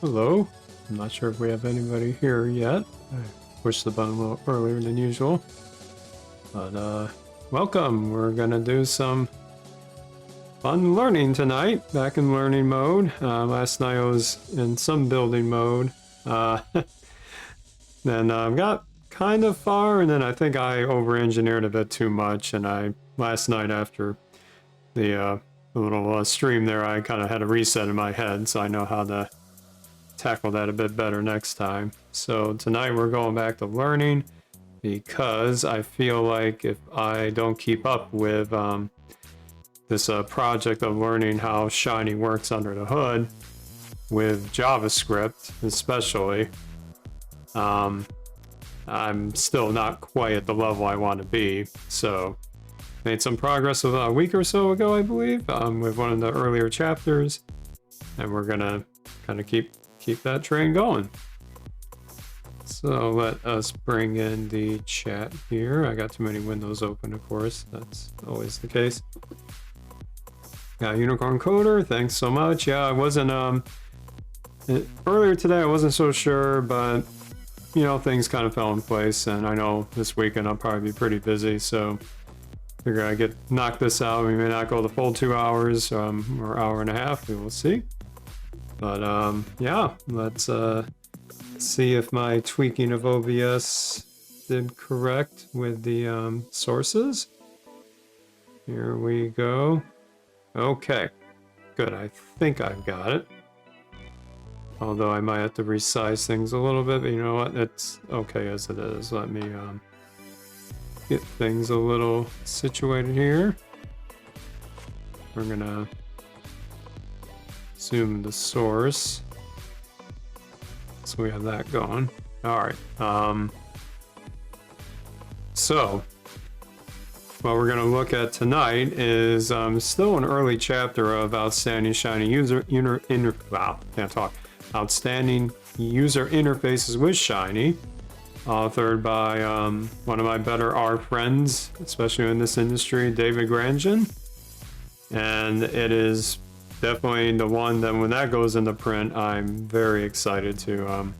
Hello. I'm not sure if we have anybody here yet. I pushed the button a little earlier than usual. But welcome. We're gonna do some fun learning tonight. Back in learning mode. Last night I was in some building mode. Then got kind of far, and then I think I over-engineered a bit too much. And last night after the little stream there, I kind of had a reset in my head, so I know how to tackle that a bit better next time. So tonight we're going back to learning because I feel like if I don't keep up with this project of learning how Shiny works under the hood with JavaScript especially, I'm still not quite at the level I want to be. So made some progress a week or so ago, I believe, with one of the earlier chapters, and we're gonna kind of keep that train going. So let us bring in the chat here. I got too many windows open, of course. That's always the case. Yeah, Unicorn Coder, thanks so much. Yeah, I wasn't earlier today I wasn't so sure, but you know, things kind of fell in place, and I know this weekend I'll probably be pretty busy, so figure I knock this out. We may not go the full 2 hours or hour and a half, we will see. But yeah, let's see if my tweaking of OBS did correct with the sources. Here we go. Okay, good. I think I've got it. Although I might have to resize things a little bit, but you know what? It's okay as it is. Let me get things a little situated here. We're gonna zoom the source, so we have that going. All right. So what we're gonna look at tonight is still an early chapter of Outstanding Shiny Outstanding User Interfaces with Shiny, authored by one of my better R friends, especially in this industry, David Granjon. And it is definitely the one that when that goes into print, I'm very excited to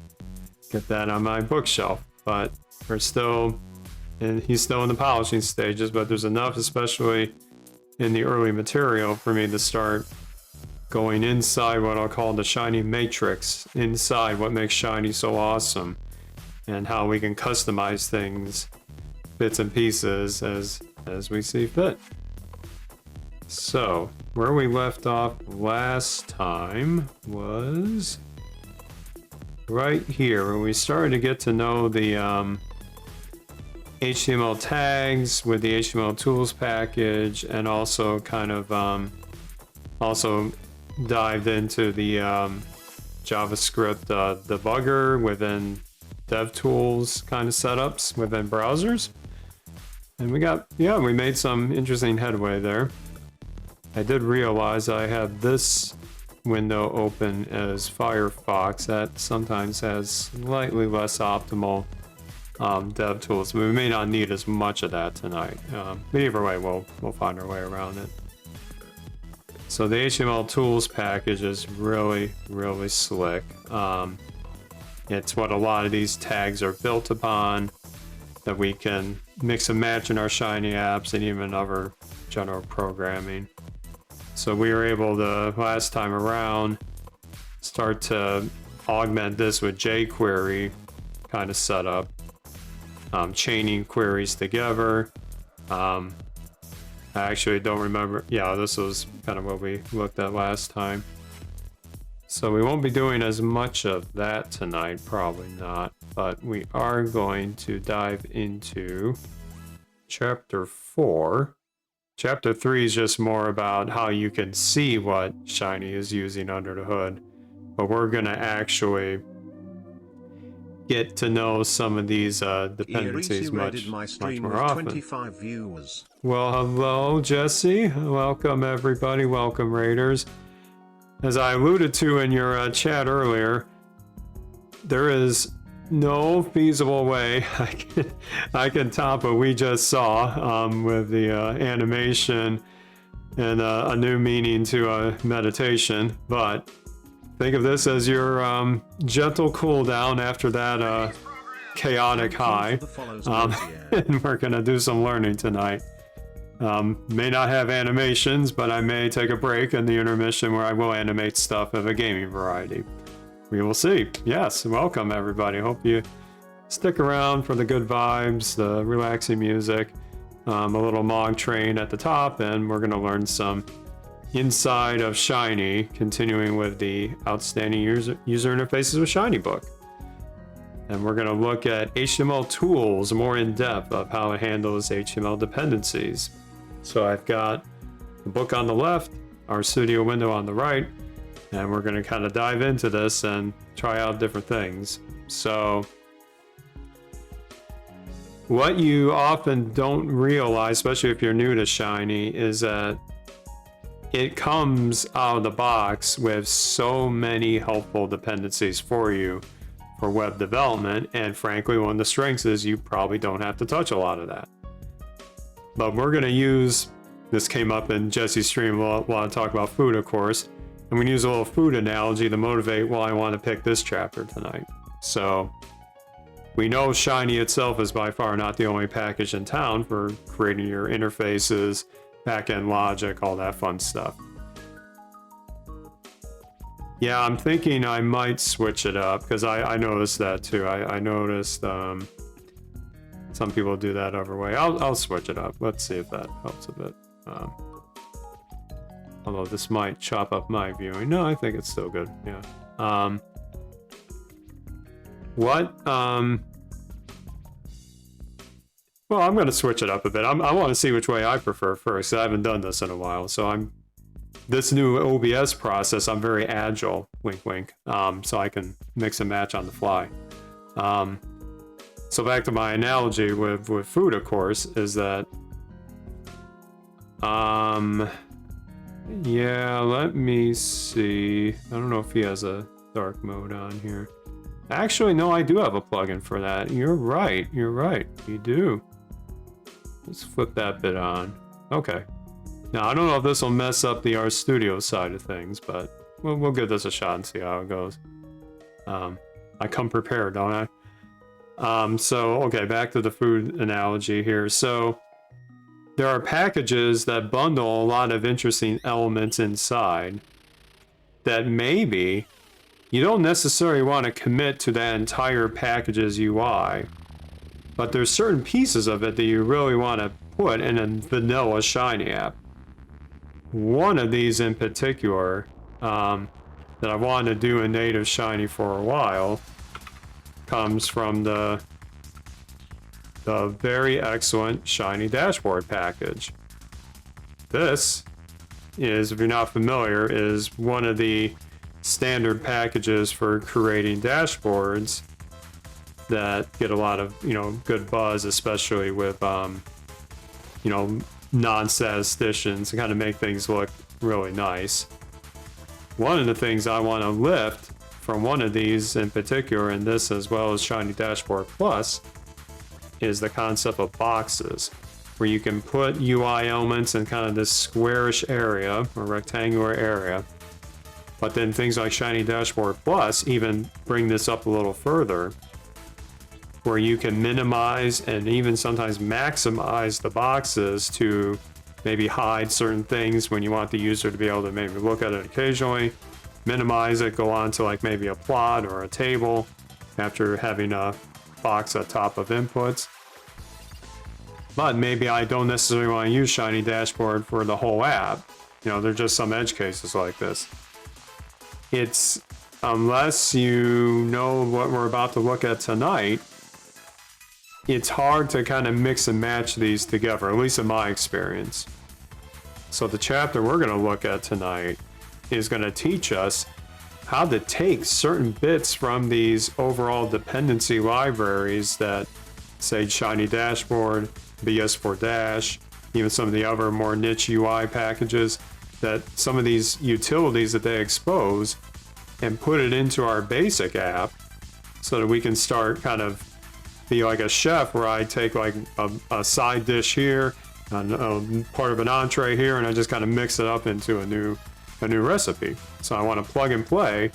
get that on my bookshelf. But we're still, and he's still in the polishing stages, but there's enough, especially in the early material, for me to start going inside what I'll call the Shiny Matrix, inside what makes Shiny so awesome, and how we can customize things, bits and pieces, as we see fit. So, where we left off last time was right here, when we started to get to know the HTML tags with the htmltools package, and also kind of also dived into the JavaScript debugger within DevTools kind of setups within browsers. And we made some interesting headway there. I did realize I have this window open as Firefox. That sometimes has slightly less optimal DevTools. We may not need as much of that tonight. But either way, we'll find our way around it. So the htmltools package is really, really slick. It's what a lot of these tags are built upon, that we can mix and match in our Shiny apps and even other general programming. So we were able to, last time around, start to augment this with jQuery kind of setup, chaining queries together. I actually don't remember. Yeah, this was kind of what we looked at last time. So we won't be doing as much of that tonight, probably not, but we are going to dive into chapter 4. Chapter 3 is just more about how you can see what Shiny is using under the hood, but we're going to actually get to know some of these dependencies much more often. 25 viewers. Well, hello, Jesse. Welcome, everybody. Welcome, Raiders. As I alluded to in your chat earlier, there is no feasible way I can top what we just saw with the animation and a new meaning to meditation, but Think of this as your gentle cool down after that chaotic high. And we're gonna do some learning tonight. May not have animations, but I may take a break in the intermission where I will animate stuff of a gaming variety. We will see. Yes, welcome everybody. Hope you stick around for the good vibes, the relaxing music, a little Mog train at the top, and we're gonna learn some inside of Shiny, continuing with the outstanding user interfaces with Shiny book. And we're gonna look at HTML tools more in depth of how it handles HTML dependencies. So I've got the book on the left, our studio window on the right, and we're going to kind of dive into this and try out different things. So what you often don't realize, especially if you're new to Shiny, is that it comes out of the box with so many helpful dependencies for you for web development, and frankly, one of the strengths is you probably don't have to touch a lot of that. But we're going to use, this came up in Jesse's stream while I talk about food, of course, and we use a little food analogy to motivate why I want to pick this chapter tonight. So we know Shiny itself is by far not the only package in town for creating your interfaces, backend logic, all that fun stuff. Yeah, I'm thinking I might switch it up because I noticed that too. I noticed some people do that other way. I'll switch it up. Let's see if that helps a bit. Although this might chop up my viewing. No, I think it's still good. Yeah. Well, I'm going to switch it up a bit. I want to see which way I prefer first. I haven't done this in a while, so this new OBS process, I'm very agile, wink wink, so I can mix and match on the fly. So back to my analogy with food, of course, is that, yeah, let me see. I don't know if he has a dark mode on here. Actually, no, I do have a plugin for that. You're right, you do. Let's flip that bit on. Okay. Now, I don't know if this will mess up the RStudio side of things, but we'll give this a shot and see how it goes. I come prepared, don't I? So, okay, back to the food analogy here. So, there are packages that bundle a lot of interesting elements inside that maybe you don't necessarily want to commit to that entire package's UI, but there's certain pieces of it that you really want to put in a vanilla Shiny app. One of these in particular that I wanted to do in native Shiny for a while comes from the very excellent Shiny Dashboard package. This is, if you're not familiar, is one of the standard packages for creating dashboards that get a lot of, good buzz, especially with, non-statisticians, to kind of make things look really nice. One of the things I want to lift from one of these in particular, and this as well as Shiny Dashboard Plus, is the concept of boxes, where you can put UI elements in kind of this squarish area or rectangular area. But then things like Shiny Dashboard Plus even bring this up a little further, where you can minimize and even sometimes maximize the boxes to maybe hide certain things when you want the user to be able to maybe look at it occasionally, minimize it, go on to like maybe a plot or a table after having a box at top of inputs. But maybe I don't necessarily want to use Shiny Dashboard for the whole app. There's just some edge cases like this. It's, unless you know what we're about to look at tonight, it's hard to kind of mix and match these together, at least in my experience. So the chapter we're going to look at tonight is going to teach us how to take certain bits from these overall dependency libraries that, say, Shiny Dashboard, BS4 Dash, even some of the other more niche UI packages, that some of these utilities that they expose, and put it into our basic app so that we can start kind of be like a chef, where I take like a side dish here, part of an entree here, and I just kind of mix it up into a new recipe. So I want to plug and play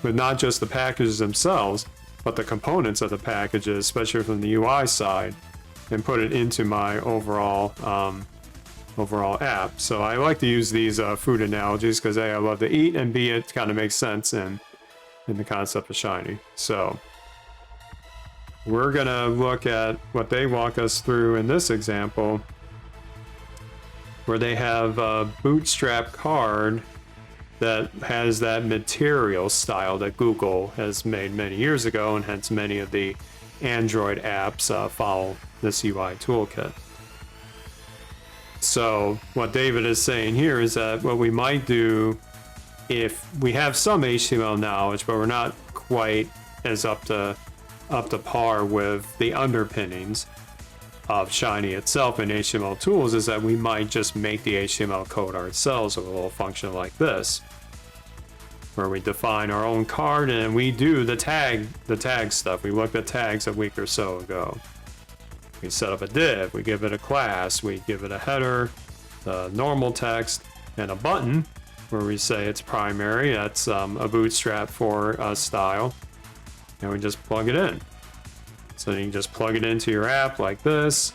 with not just the packages themselves, but the components of the packages, especially from the UI side, and put it into my overall app. So I like to use these food analogies because A, I love to eat, and B, it kind of makes sense in the concept of Shiny. So we're gonna look at what they walk us through in this example, where they have a bootstrap card that has that material style that Google has made many years ago, and hence many of the Android apps follow this UI toolkit. So what David is saying here is that what we might do, if we have some HTML knowledge, but we're not quite as up to par with the underpinnings of Shiny itself in htmltools, is that we might just make the HTML code ourselves with a little function like this, where we define our own card and we do the tag stuff. We looked at tags a week or so ago. We set up a div, we give it a class, we give it a header, the normal text, and a button where we say it's primary. That's a bootstrap for style, and we just plug it in. So you can just plug it into your app like this.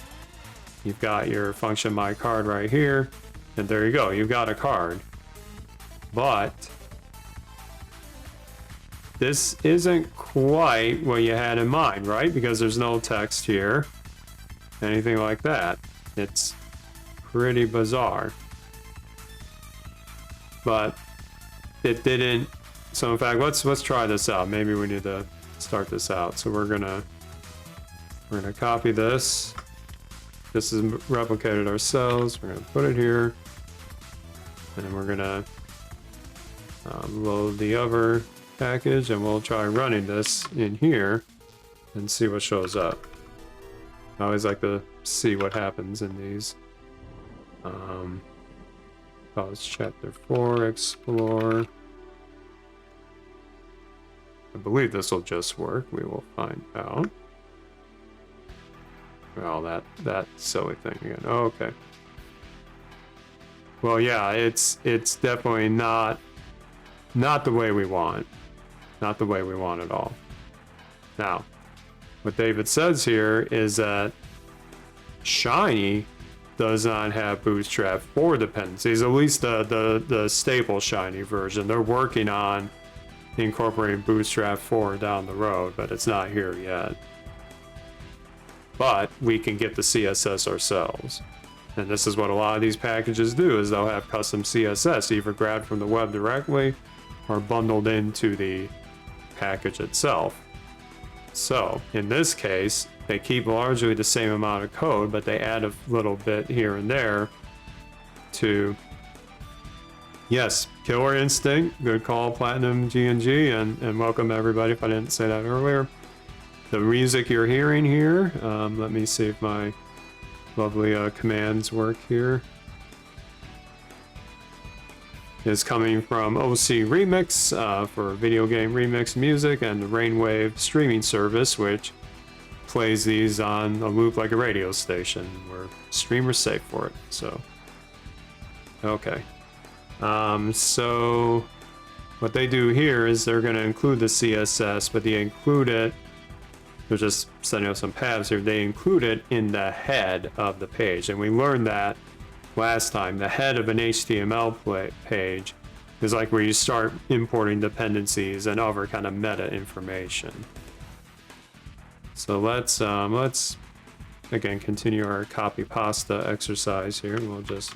You've got your function my card right here, and there you go, you've got a card. But this isn't quite what you had in mind, right? Because there's no text here, anything like that. It's pretty bizarre. But it didn't. So in fact, let's try this out. Maybe we need to start this out. So we're gonna copy this. This is replicated ourselves. We're gonna put it here, and then we're gonna load the other package, and we'll try running this in here and see what shows up. I always like to see what happens in these. College chapter 4, explore. I believe this will just work. We will find out. Well, that silly thing again. Oh, okay. Well, yeah, it's definitely not the way we want. Not the way we want at all. Now, what David says here is that Shiny does not have Bootstrap for dependencies, at least the stable Shiny version. They're working on incorporating Bootstrap 4 down the road, but it's not here yet. But we can get the CSS ourselves. And this is what a lot of these packages do, is they'll have custom CSS either grabbed from the web directly or bundled into the package itself. So in this case, they keep largely the same amount of code, but they add a little bit here and there to, yes, Killer Instinct, good call, Platinum GNG, and welcome everybody if I didn't say that earlier. The music you're hearing here, let me see if my lovely commands work here, is coming from OC Remix for video game remix music, and the Rainwave streaming service, which plays these on a loop like a radio station. We're streamer safe for it. So, okay. So what they do here is they're going to include the CSS, but they include it. They're just setting up some paths here. They include it in the head of the page, and we learned that last time. The head of an HTML page is like where you start importing dependencies and other kind of meta information. So let's again continue our copy pasta exercise here. We'll just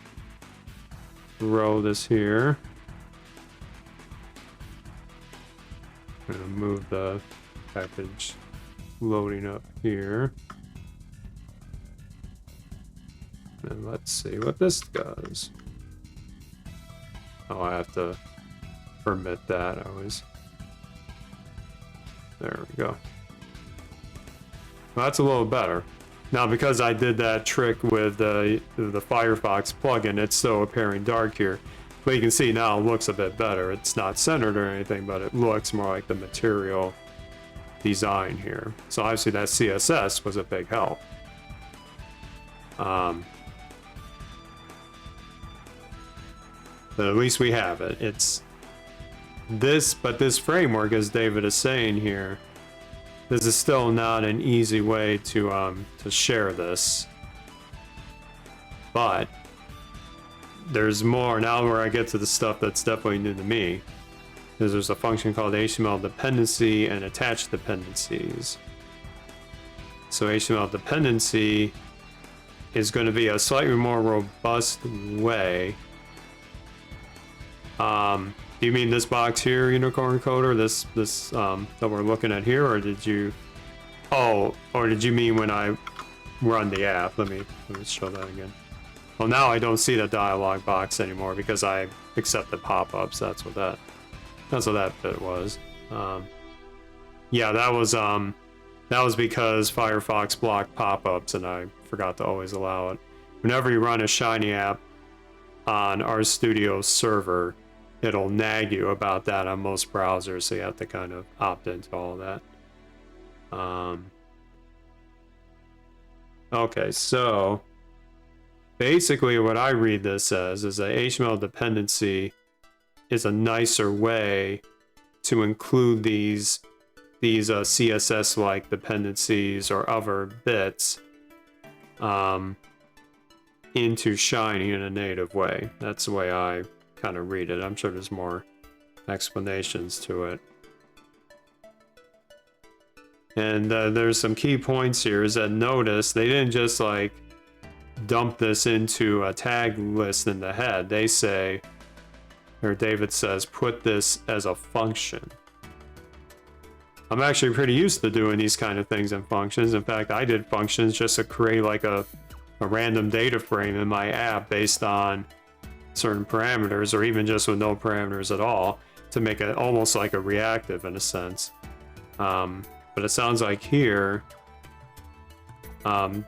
roll this here. I'm gonna move the package loading up here. And let's see what this does. Oh, I have to permit that. There we go. Well, that's a little better. Now, because I did that trick with the Firefox plugin, it's still appearing dark here. But you can see now it looks a bit better. It's not centered or anything, but it looks more like the material design here. So obviously that CSS was a big help. But at least we have it. this framework, as David is saying here, this is still not an easy way to share this. But there's more now where I get to the stuff that's definitely new to me. Because there's a function called HTML dependency and attached dependencies. So HTML dependency is going to be a slightly more robust way. Do you mean this box here, Unicorn Coder? This that we're looking at here, or did you? Oh, or did you mean when I run the app? Let me show that again. Well, now I don't see the dialog box anymore because I accepted pop-ups. That's what that bit was. Yeah, that was because Firefox blocked pop-ups and I forgot to always allow it. Whenever you run a Shiny app on RStudio server, it'll nag you about that on most browsers, so you have to kind of opt into all of that. Okay, so basically what I read this as is that HTML dependency is a nicer way to include these CSS-like dependencies or other bits into Shiny in a native way. That's the way I kind of read it. I'm sure there's more explanations to it. And there's some key points here is that notice they didn't just like dump this into a tag list in the head. They say, or David says, put this as a function. I'm actually pretty used to doing these kind of things in functions. In fact, I did functions just to create like a random data frame in my app based on certain parameters, or even just with no parameters at all, to make it almost like a reactive in a sense. But it sounds like here,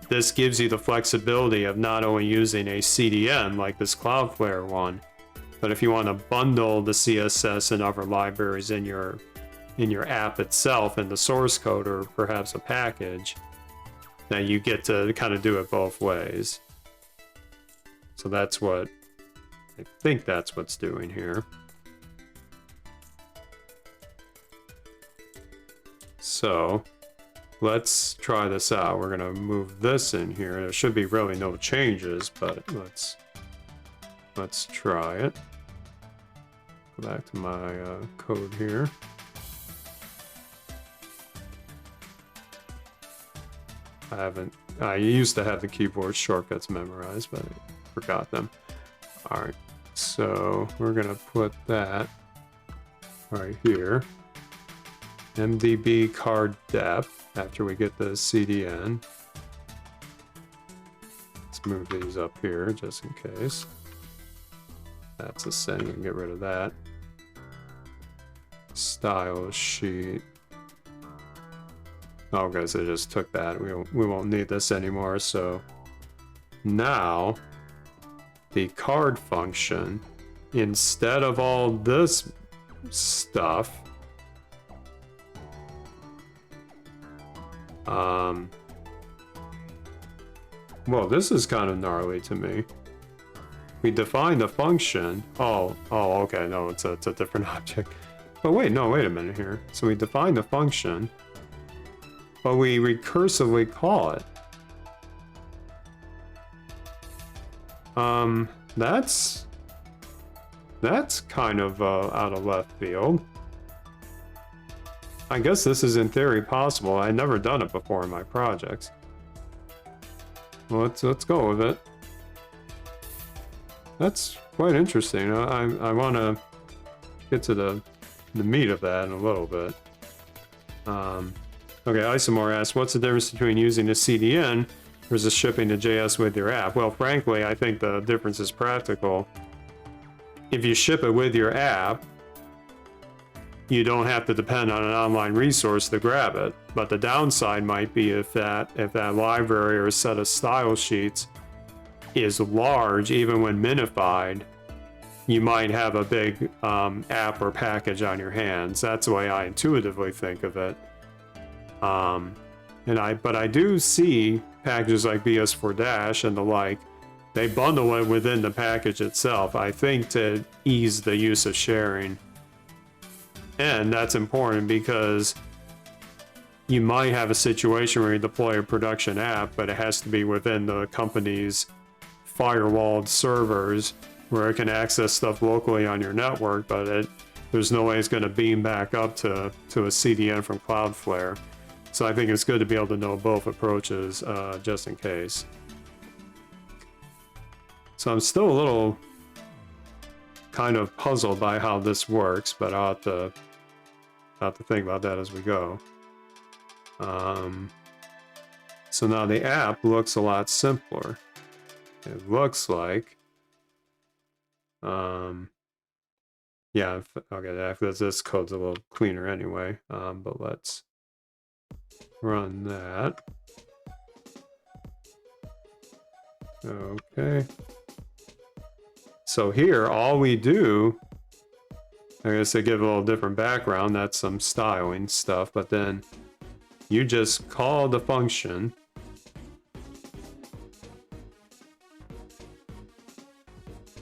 this gives you the flexibility of not only using a CDN like this Cloudflare one, but if you want to bundle the CSS and other libraries in your app itself in the source code, or perhaps a package, then you get to kind of do it both ways. So that's what I think that's what's doing here. So let's try this out. We're gonna move this in here. There should be really no changes, but let's try it. Go back to my code here. I used to have the keyboard shortcuts memorized, but I forgot them. All right, so we're gonna put that right here. MDB card depth after we get the CDN. Let's move these up here just in case. That's a sin, we can get rid of that. Style sheet. Oh, guys, I just took that. We won't need this anymore. So now the card function, instead of all this stuff, well, this is kind of gnarly to me. We define the function. Oh, okay, no, it's a different object. But wait, no, wait a minute here. So we define the function, but we recursively call it. That's kind of out of left field. I guess this is in theory possible. I've never done it before in my projects. Well, let's go with it. That's quite interesting. I want to get to the meat of that in a little bit. Okay, Isomore asks, what's the difference between using a CDN versus shipping the JS with your app? Well, frankly, I think the difference is practical. If you ship it with your app, you don't have to depend on an online resource to grab it. But the downside might be if that library or set of style sheets is large, even when minified, you might have a big app or package on your hands. That's the way I intuitively think of it. But I do see packages like BS4- and the like, they bundle it within the package itself, I think, to ease the use of sharing. And that's important because you might have a situation where you deploy a production app, but it has to be within the company's firewalled servers where it can access stuff locally on your network, but there's no way it's going to beam back up to a CDN from Cloudflare. So I think it's good to be able to know both approaches just in case. So I'm still a little kind of puzzled by how this works, but I'll have to think about that as we go. So now the app looks a lot simpler. It looks like, yeah, okay, this code's a little cleaner anyway, but let's run that. Okay. So here, all we do, I guess they give a little different background, that's some styling stuff, but then you just call the function.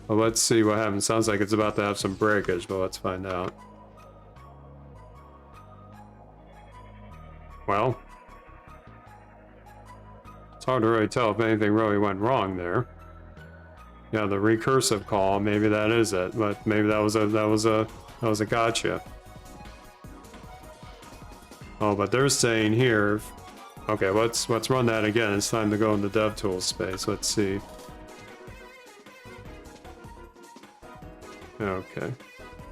Well, let's see what happens. Sounds like it's about to have some breakage, but let's find out. Well, it's hard to really tell if anything really went wrong there. Yeah, the recursive call, maybe that is it, but maybe that was a gotcha. Oh, but they're saying here, okay, let's run that again. It's time to go in the DevTools space. Let's see. Okay,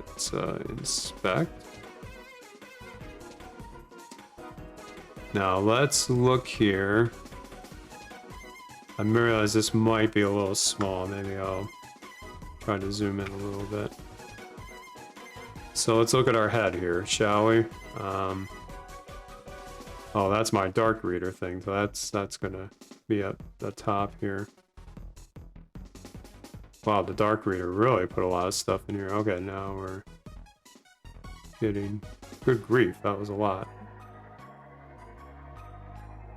let's inspect. Now let's look here. I realize this might be a little small. Maybe I'll try to zoom in a little bit. So let's look at our head here, shall we? Oh, that's my dark reader thing. So that's gonna be at the top here. Wow, the dark reader really put a lot of stuff in here. Okay, now we're getting... Good grief, that was a lot.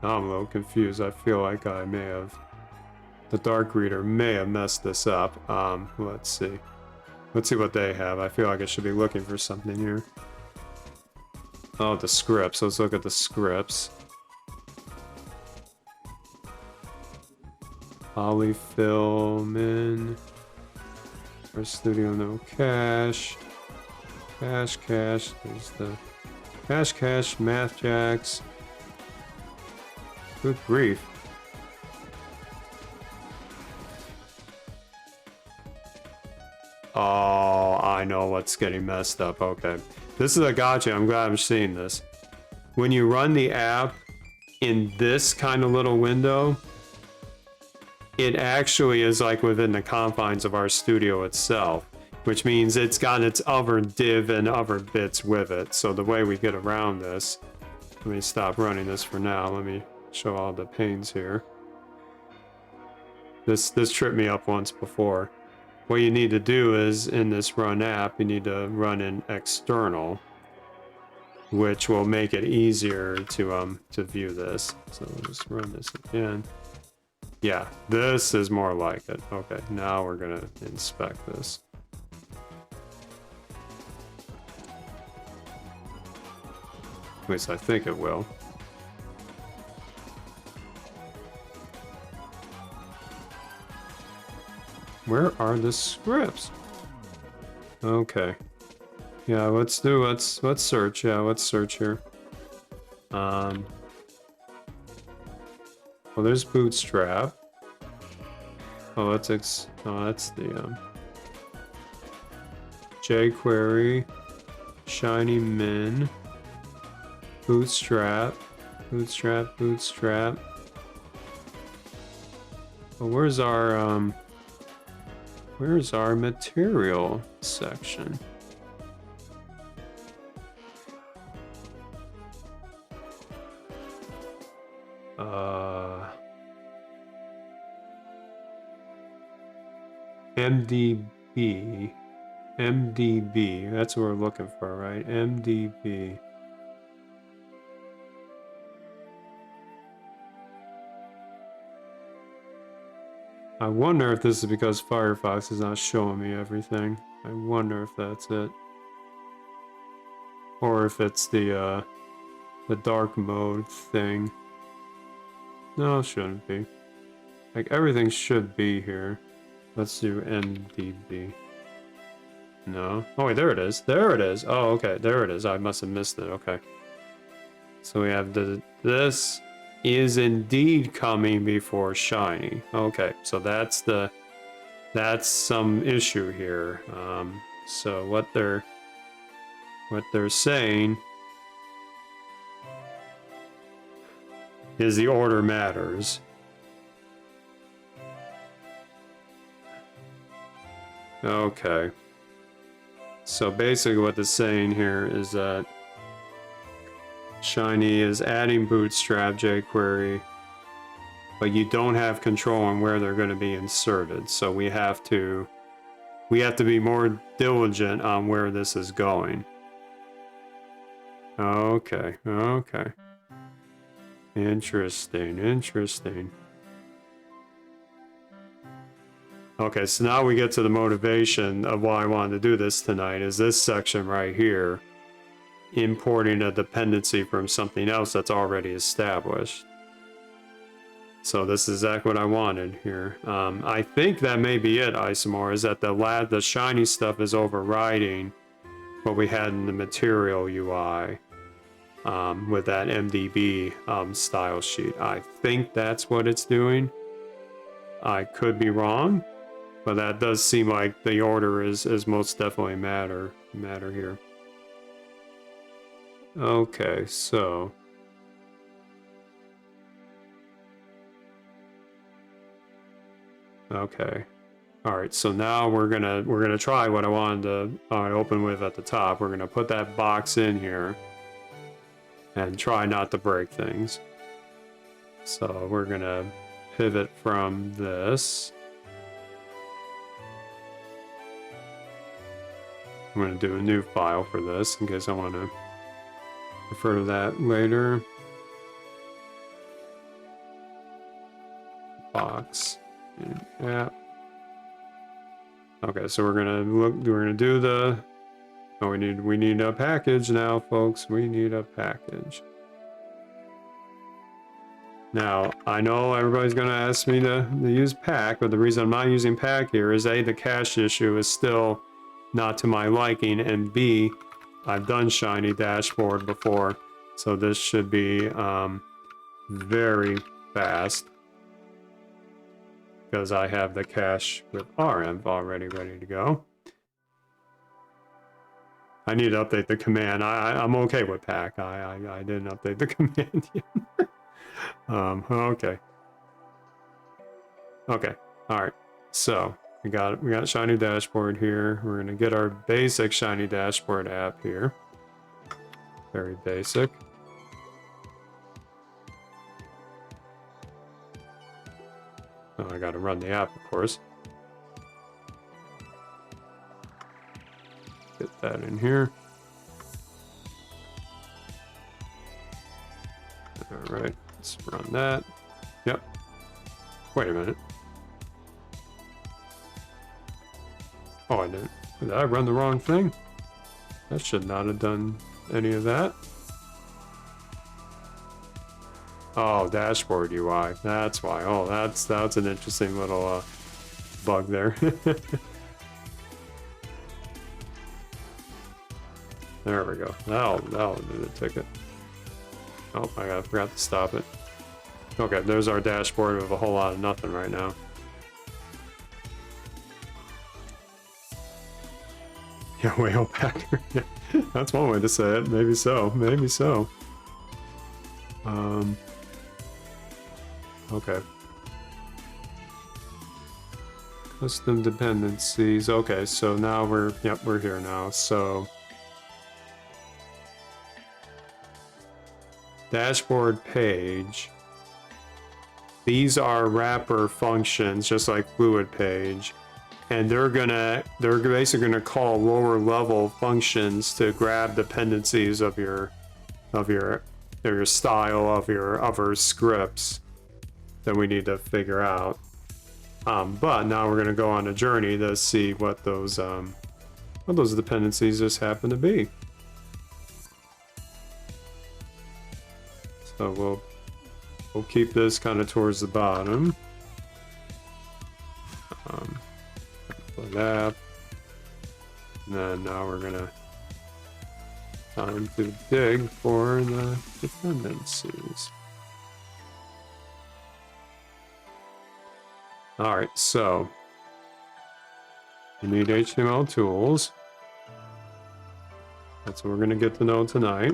Now I'm a little confused. I feel like I may have... The dark reader may have messed this up. Let's see. Let's see what they have. I feel like I should be looking for something here. Oh, the scripts. Let's look at the scripts. Polyfill min. Our studio no cache. Cache. There's the cache, math jacks. Good grief. Oh, I know what's getting messed up. Okay. This is a gotcha. I'm glad I'm seeing this. When you run the app in this kind of little window, it actually is like within the confines of our studio itself, which means it's got its other div and other bits with it. So the way we get around this, let me stop running this for now. Let me show all the panes here. This tripped me up once before. What you need to do is in this run app, you need to run in external, which will make it easier to view this. So we'll just run this again. Yeah, this is more like it. Okay, now we're gonna inspect this. At least I think it will. Where are the scripts? Okay. Yeah, let's search. Yeah, let's search here. Well, there's Bootstrap. Oh, that's the jQuery, shinydashboard, Bootstrap. Well, where's our material section? MDB, that's what we're looking for, right? MDB. I wonder if this is because Firefox is not showing me everything. I wonder if that's it. or if it's the dark mode thing. No, it shouldn't be. Like, everything should be here. Let's do NDB. No. Oh, wait, there it is. There it is. Oh, okay. There it is. I must have missed it. Okay. So we have this is indeed coming before shiny. Okay. So that's some issue here. So what they're saying is the order matters. Okay. So basically what it's saying here is that Shiny is adding Bootstrap jQuery, but you don't have control on where they're going to be inserted. So we have to be more diligent on where this is going. Okay, okay. Interesting, interesting. Okay, so now we get to the motivation of why I wanted to do this tonight, is this section right here, importing a dependency from something else that's already established. So this is exactly what I wanted here. I think that may be it, Isomor, is that the shiny stuff is overriding what we had in the material UI with that MDB style sheet. I think that's what it's doing. I could be wrong, but that does seem like the order is most definitely matter here. Okay, so okay, all right. So now we're gonna try what I wanted to open with at the top. We're gonna put that box in here and try not to break things. So we're gonna pivot from this. I'm going to do a new file for this in case I want to refer to that later. Box and app. Okay, so we're gonna do the. Oh, we need a package now, folks. We need a package. Now, I know everybody's going to ask me to use pack, but the reason I'm not using pack here is A, the cache issue is still not to my liking, and B, I've done Shiny Dashboard before, so this should be very fast because I have the cache with RM already ready to go. I need to update the command. I'm okay with pack. I didn't update the command yet. Okay. Okay. All right. So we got Shiny Dashboard here. We're gonna get our basic Shiny Dashboard app here. Very basic. Oh, I gotta run the app, of course. Get that in here. All right. Let's run that. Yep. Wait a minute. Oh, I didn't. Did I run the wrong thing? That should not have done any of that. Oh, dashboard UI. That's why. Oh, that's an interesting little bug there. There we go. That'll do the ticket. Oh, I forgot to stop it. Okay, there's our dashboard with a whole lot of nothing right now. Yeah, whale packer. That's one way to say it. Maybe so. Maybe so. Okay. Custom dependencies. Okay, so now we're here now. So dashboard page. These are wrapper functions, just like fluid page, and they're basically gonna call lower level functions to grab dependencies of your style of our scripts that we need to figure out. But now we're gonna go on a journey to see what those dependencies just happen to be. So we'll keep this kind of towards the bottom. Put that. And then now we're gonna time to dig for the dependencies. All right, so you need HTML tools. That's what we're gonna get to know tonight.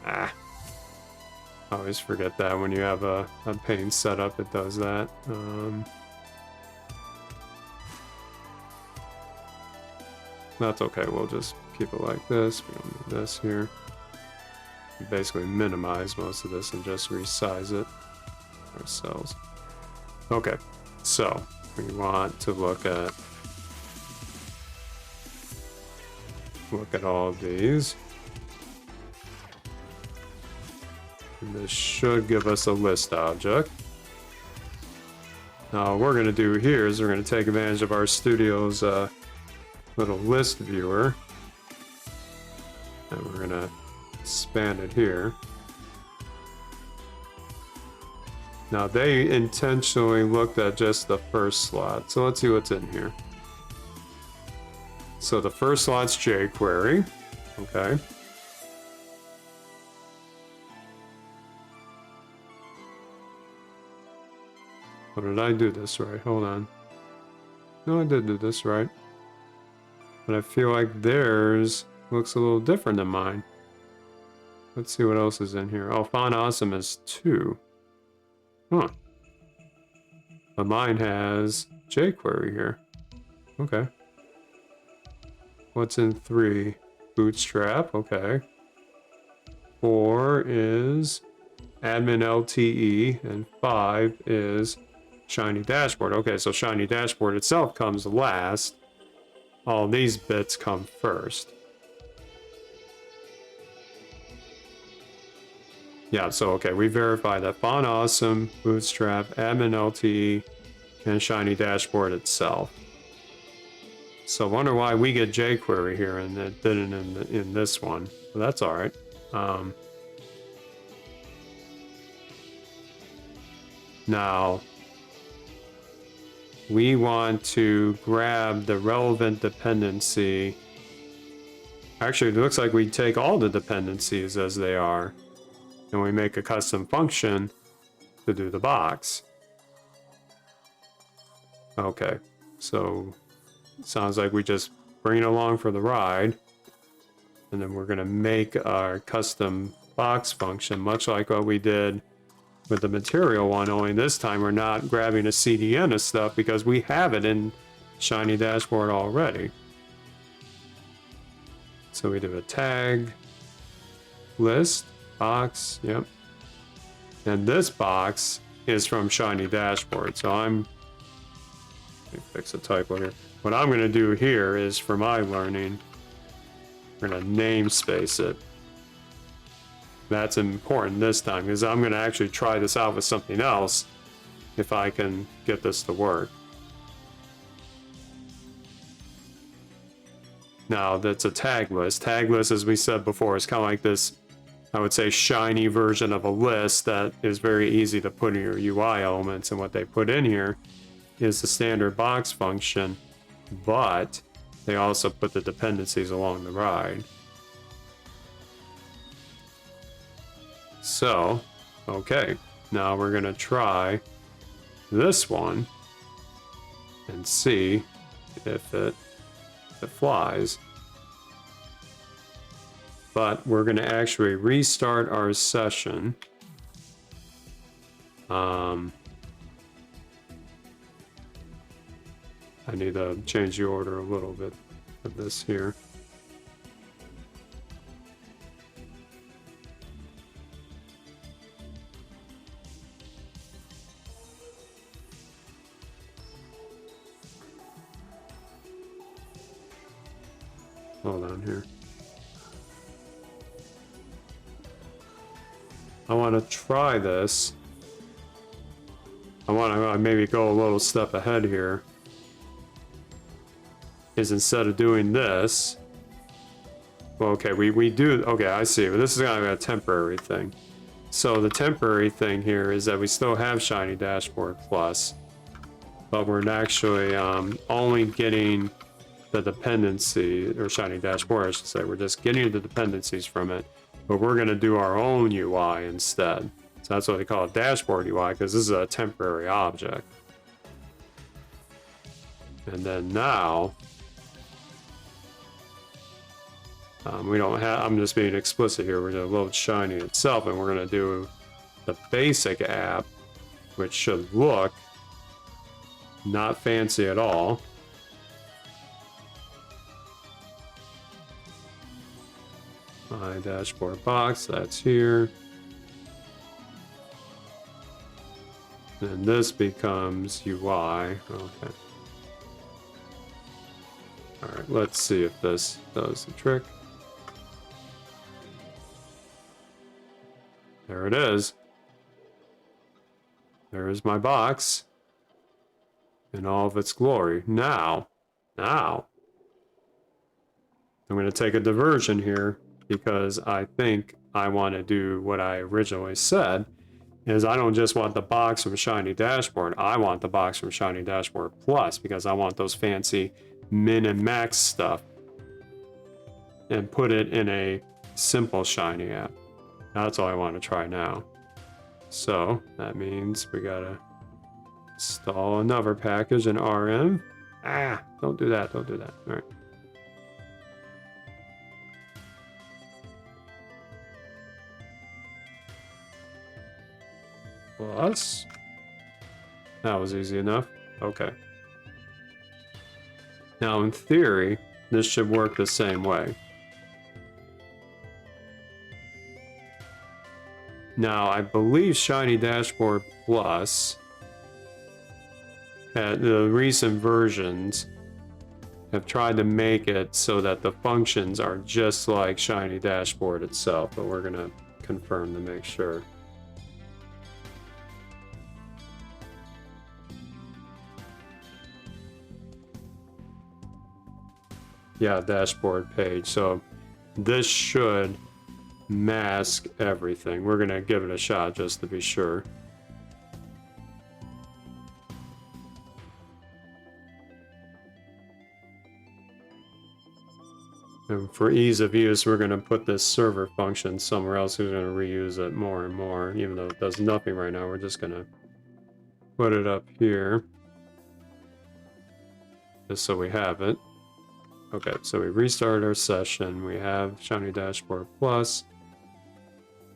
I always forget that when you have a pane setup, it does that. That's okay, we'll just keep it like this. We don't need this here. We basically minimize most of this and just resize it ourselves. Okay, so we want to look at all of these. And this should give us a list object. Now what we're going to do here is we're going to take advantage of our studio's little list viewer, and we're going to expand it here. Now they intentionally looked at just the first slot, so let's see what's in here. So the first slot's jQuery, okay. Or did I do this right? Hold on. No, I did do this right. But I feel like theirs looks a little different than mine. Let's see what else is in here. Oh, Font Awesome is 2. Huh. But mine has jQuery here. Okay. What's in 3? Bootstrap, okay. 4 is Admin LTE, and 5 is Shiny Dashboard. Okay, so Shiny Dashboard itself comes last. All these bits come first. Yeah, so okay, we verified that Font Awesome, Bootstrap, Admin LTE, and Shiny Dashboard itself. So I wonder why we get jQuery here and it didn't in this one. Well, that's all right. Now, we want to grab the relevant dependency. Actually, it looks like we take all the dependencies as they are, and we make a custom function to do the box. Okay, so sounds like we just bring it along for the ride, and then we're going to make our custom box function, much like what we did with the material one, only this time we're not grabbing a CDN of stuff because we have it in Shiny Dashboard already. So we do a tag, list, box, yep. And this box is from Shiny Dashboard. So let me fix a typo here. What I'm going to do here is, for my learning, we're going to namespace it. That's important this time because I'm going to actually try this out with something else if I can get this to work. Now that's a tag list. Tag list, as we said before, is kind of like this, I would say, shiny version of a list that is very easy to put in your UI elements. And what they put in here is the standard box function, but they also put the dependencies along the ride. So, okay, now we're going to try this one and see if it flies. But we're going to actually restart our session. I need to change the order a little bit of this here. Hold on here. I want to try this. I want to maybe go a little step ahead here. Is instead of doing this, well, okay, we do, okay, I see. Well, this is kind of a temporary thing. So the temporary thing here is that we still have Shiny Dashboard Plus, but we're actually only getting the dependency, or Shiny Dashboard, I should say. We're just getting the dependencies from it, but we're going to do our own UI instead. So that's what they call a dashboard UI, because this is a temporary object. And then now, we don't have, I'm just being explicit here, we're going to load Shiny itself, and we're going to do the basic app, which should look not fancy at all. My dashboard box, that's here. And this becomes UI. Okay. Alright, let's see if this does the trick. There it is. There is my box in all of its glory. Now, I'm going to take a diversion here because I think I want to do what I originally said, is I don't just want the box from Shiny Dashboard, I want the box from Shiny Dashboard Plus, because I want those fancy min and max stuff and put it in a simple Shiny app. That's all I want to try now. So that means we gotta install another package in RM. Ah, don't do that, don't do that. All right. Plus. That was easy enough. Okay. Now, in theory, this should work the same way. Now, I believe Shiny Dashboard Plus, the recent versions, have tried to make it so that the functions are just like Shiny Dashboard itself, but we're going to confirm to make sure. Yeah, dashboard page. So this should mask everything. We're gonna give it a shot just to be sure. And for ease of use, we're gonna put this server function somewhere else. We're gonna reuse it more and more, even though it does nothing right now. We're just gonna put it up here, just so we have it. Okay, so we restart our session. We have Shiny Dashboard Plus.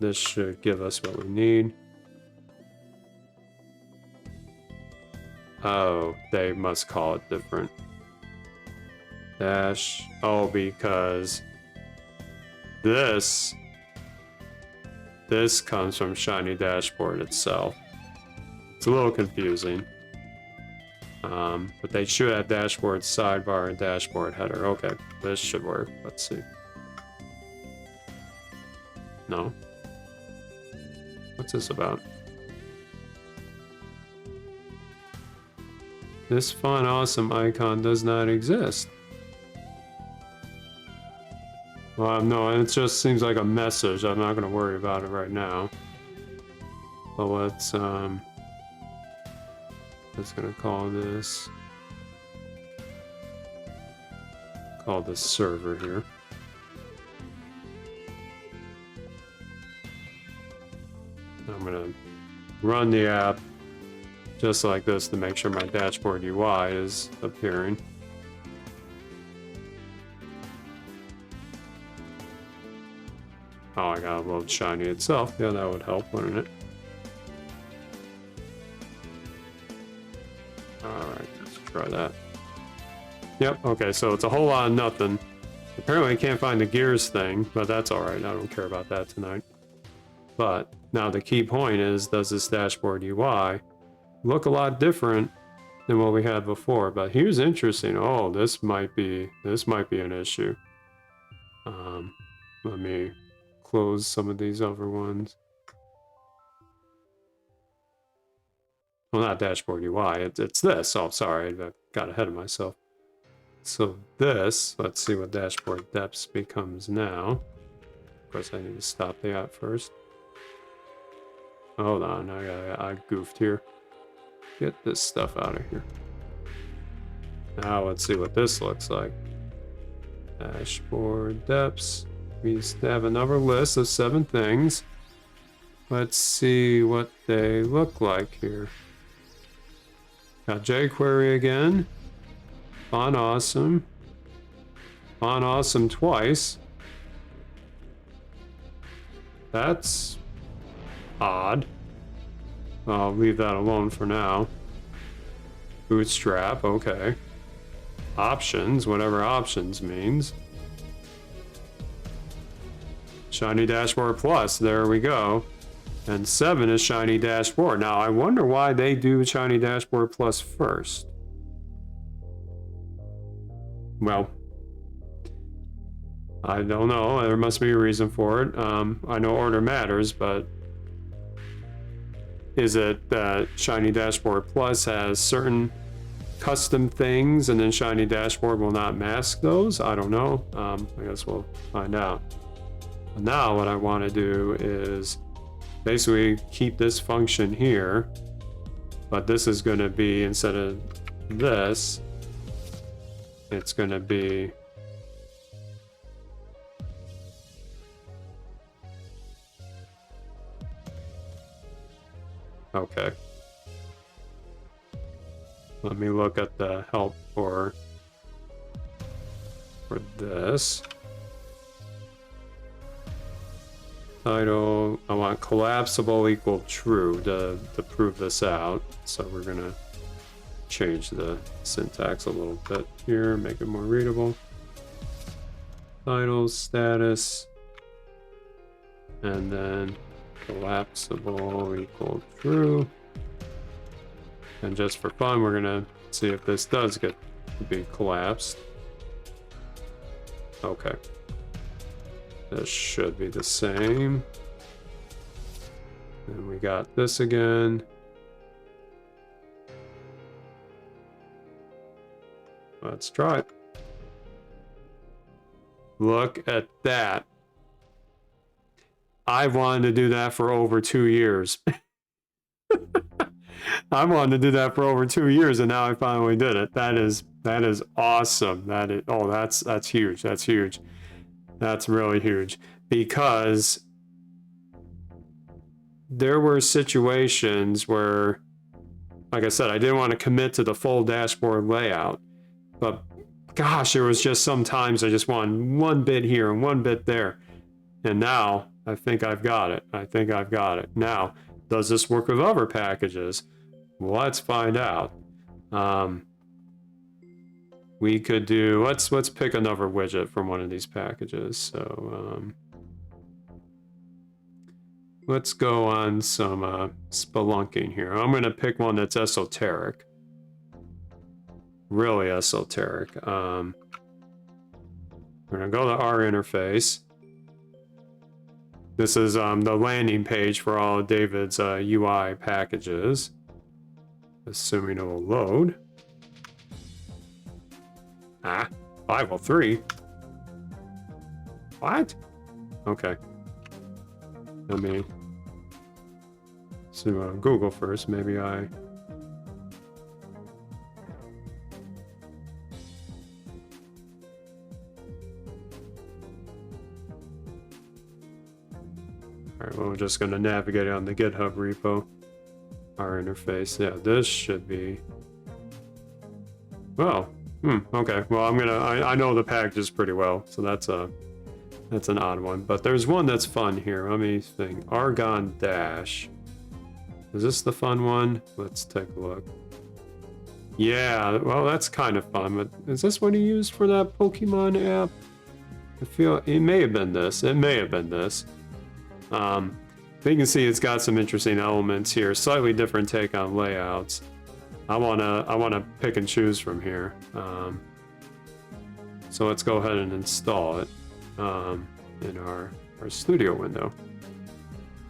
This should give us what we need. Oh, they must call it different. Dash. Oh, because this comes from Shiny Dashboard itself. It's a little confusing. But they should have dashboard sidebar and dashboard header. Okay, this should work. Let's see. No. What's this about? This fun, awesome icon does not exist. Well, no, it just seems like a message. I'm not going to worry about it right now. But let's going to call this server here. I'm going to run the app just like this to make sure my dashboard UI is appearing. Oh, I gotta load Shiny itself. Yeah, that would help, wouldn't it? Alright, let's try that. Yep, okay, so it's a whole lot of nothing. Apparently I can't find the gears thing, but that's alright. I don't care about that tonight. But now the key point is, does this dashboard UI look a lot different than what we had before? But here's interesting. Oh, this might be an issue. Let me close some of these other ones. Well, not dashboard UI. It's this. Oh, sorry, I got ahead of myself. So this, let's see what dashboard depths becomes now. Of course, I need to stop the app first. Hold on, I goofed here. Get this stuff out of here. Now let's see what this looks like. Dashboard depths. We have another list of 7 things. Let's see what they look like here. Got jQuery again. Font awesome. Font awesome twice. That's odd. I'll leave that alone for now. Bootstrap, okay. Options, whatever options means. Shiny Dashboard Plus, there we go. And 7 is Shiny Dashboard. Now, I wonder why they do Shiny Dashboard Plus first. Well, I don't know. There must be a reason for it. I know order matters, but is it that Shiny Dashboard Plus has certain custom things and then Shiny Dashboard will not mask those? I don't know. I guess we'll find out. Now what I want to do is basically keep this function here, but this is going to be, instead of this, it's going to be okay. Let me look at the help for this. Title, I want collapsible equal true to prove this out. So we're gonna change the syntax a little bit here, make it more readable. Title, status, and then collapsible equal true. And just for fun, we're gonna see if this does get to be collapsed. Okay. This should be the same. And we got this again. Let's try it. Look at that. I wanted to do that for over 2 years. I wanted to do that for over 2 years, and now I finally did it. That is awesome. That's huge. That's huge. That's really huge, because there were situations where, like I said, I didn't want to commit to the full dashboard layout, but gosh, there was just sometimes I just wanted one bit here and one bit there. And now I think I've got it. Now, does this work with other packages? Let's find out. We could do, let's pick another widget from one of these packages. So let's go on some spelunking here. I'm going to pick one that's esoteric. Really esoteric. We're going to go to our interface. This is the landing page for all of David's UI packages. Assuming it will load. 503. What? Okay. Let me see Google first. Maybe I. Alright, well, we're just going to navigate on the GitHub repo. Our interface. Yeah, this should be. Well. Okay. Well, I know the packages pretty well, so that's an odd one. But there's one that's fun here. Let me think. Argon Dash. Is this the fun one? Let's take a look. Yeah. Well, that's kind of fun. But is this what he used for that Pokemon app? I feel it may have been this. It may have been this. You can see it's got some interesting elements here. Slightly different take on layouts. I wanna pick and choose from here. So let's go ahead and install it in our studio window.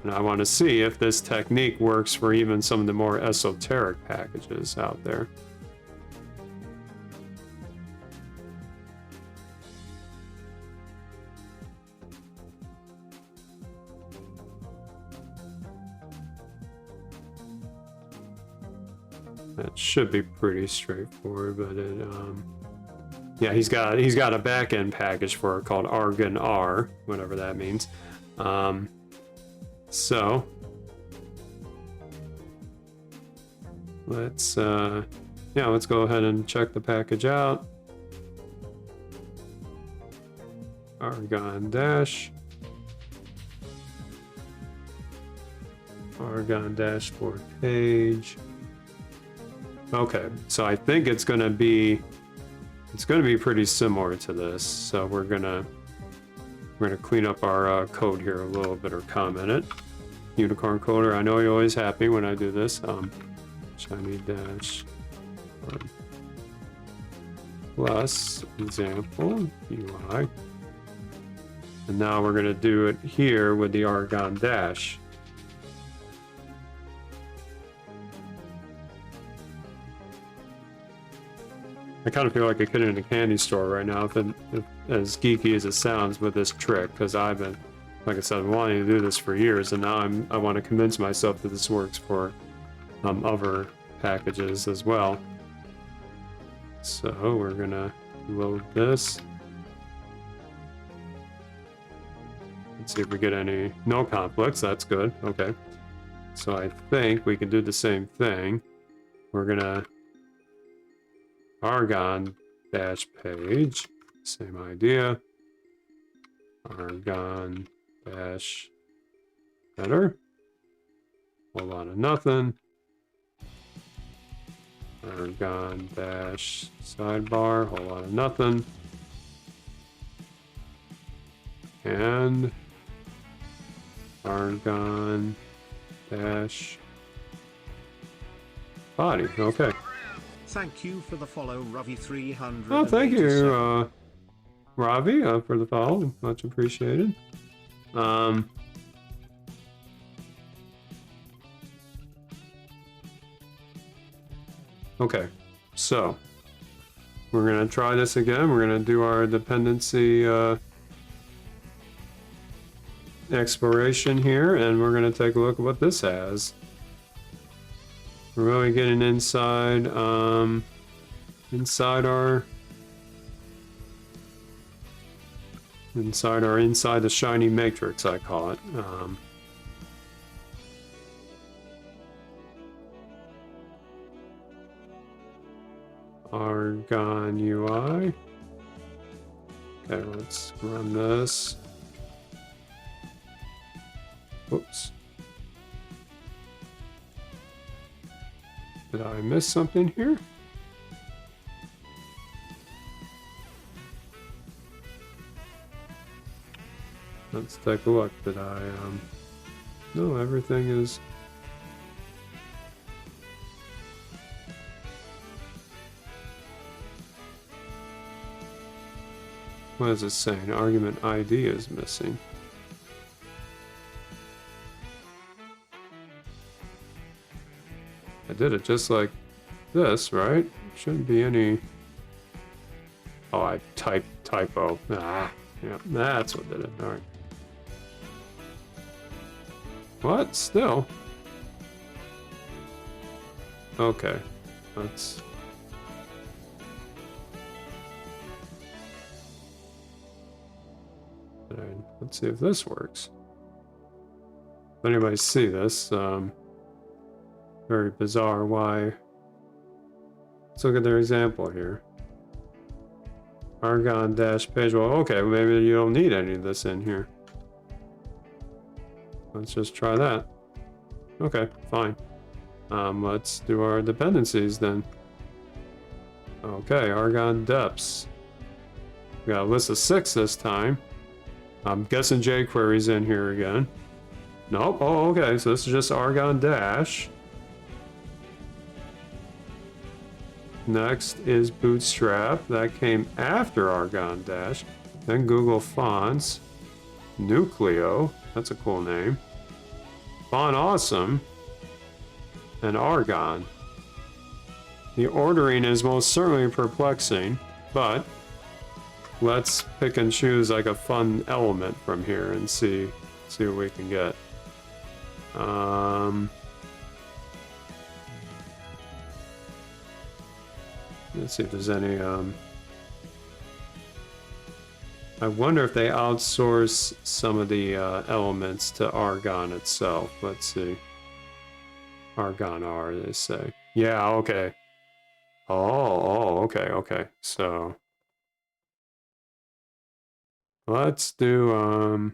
And I want to see if this technique works for even some of the more esoteric packages out there. That should be pretty straightforward, but it, yeah, he's got a backend package for it called Argon R, whatever that means. So let's yeah, let's go ahead and check the package out. Argon dash. Argon dashboard page. Okay, so I think it's gonna be pretty similar to this. So we're gonna clean up our code here a little bit, or comment it. Unicorn coder. I know you're always happy when I do this. Shiny dash plus example UI, and now we're gonna do it here with the Argon dash. I kind of feel like a kid in a candy store right now, if as geeky as it sounds with this trick, because I've been, like I said, wanting to do this for years, and now I want to convince myself that this works for other packages as well. So we're gonna load this. Let's see if we get any, no conflicts, that's good, okay. So I think we can do the same thing. We're gonna Argon dash page, same idea. Argon dash header, whole lot of nothing. Argon dash sidebar, whole lot of nothing. And Argon dash body, okay. Thank you for the follow, Ravi300. Oh, thank you, Ravi, for the follow. Much appreciated. Okay, so we're gonna try this again. We're gonna do our dependency exploration here, and we're gonna take a look at what this has. We're really getting inside our inside the shiny matrix, I call it. Argon UI. Okay, let's run this. Oops. Did I miss something here? Let's take a look. Did I, no, everything is... What is it saying? Argument ID is missing. I did it just like this, right? Shouldn't be any... Oh, I typed typo. Ah, yeah, that's what did it. All right. What? Still? Okay. Let's... Let's see if this works. If anybody see this, very bizarre. Why? Let's look at their example here. Argon dash page. Well, okay, maybe you don't need any of this in here. Let's just try that. Okay, fine. Let's do our dependencies then. Okay, Argon deps. We got a list of 6 this time. I'm guessing jQuery's in here again. Nope. Oh, okay. So this is just Argon dash. Next is Bootstrap. That came after Argon dash. Then Google Fonts. Nucleo. That's a cool name. Font Awesome. And Argon. The ordering is most certainly perplexing, but let's pick and choose like a fun element from here and see what we can get. Let's see if there's any, I wonder if they outsource some of the elements to Argon itself. Let's see. Argon R, they say. Yeah, okay. Oh, okay, okay. So let's do,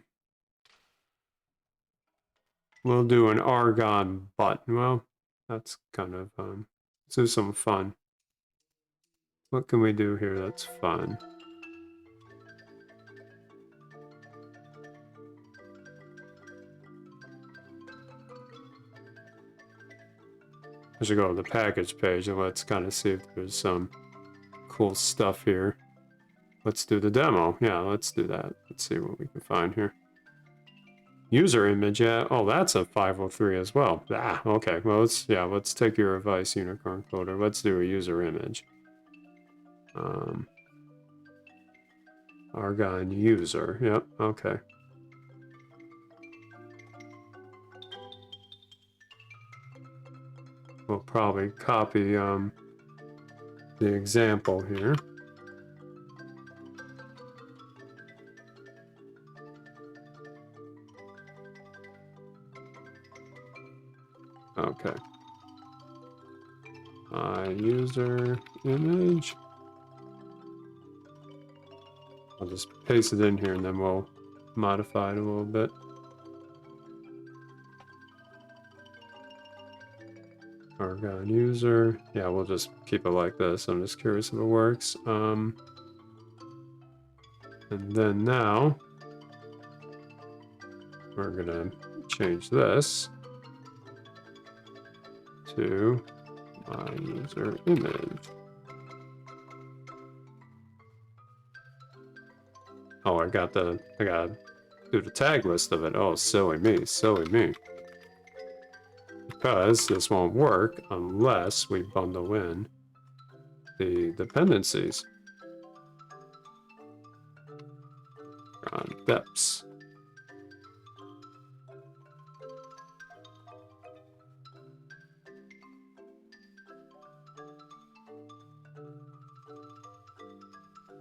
we'll do an Argon button. Well, that's kind of, let's do some fun. What can we do here that's fun? I should go to the package page and let's kind of see if there's some cool stuff here. Let's do the demo. Yeah, let's do that. Let's see what we can find here. User image, yeah. Oh, that's a 503 as well. Ah, okay. Well, let's take your advice, Unicorn Coder. Let's do a user image. Argon user. Yep, okay. We'll probably copy the example here. Okay. User image. I'll just paste it in here and then we'll modify it a little bit. Argon user. Yeah, we'll just keep it like this. I'm just curious if it works. And then now we're gonna change this to my user image. Oh, I gotta do the tag list of it. Oh, silly me, silly me. Because this won't work unless we bundle in the dependencies on deps.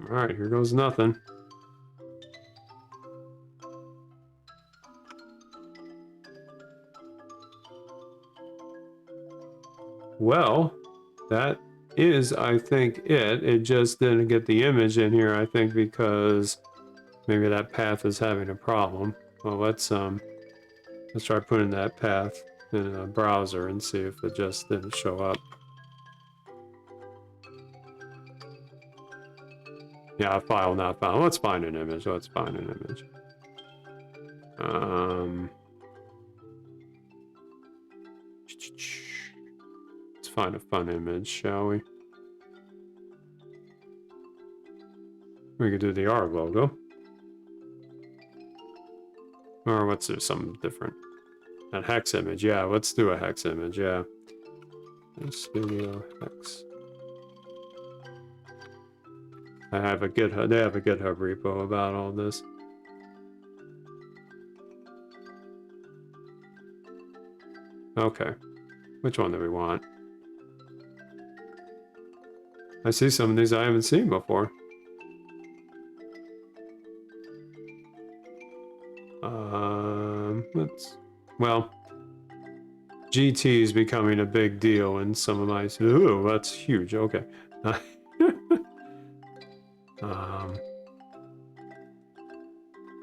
All right, here goes nothing. Well, that is, I think, it. It just didn't get the image in here, I think, because maybe that path is having a problem. Well, let's try putting that path in a browser and see if it just didn't show up. Yeah, file not found. Let's find an image. Let's find an image. Let's find a fun image, shall we? We could do the R logo. Or let's do something different. A hex image, yeah, let's do a hex image, yeah. Studio hex. They have a GitHub repo about all this. Okay. Which one do we want? I see some of these I haven't seen before. Well, GT is becoming a big deal in some of my... Ooh, that's huge, okay.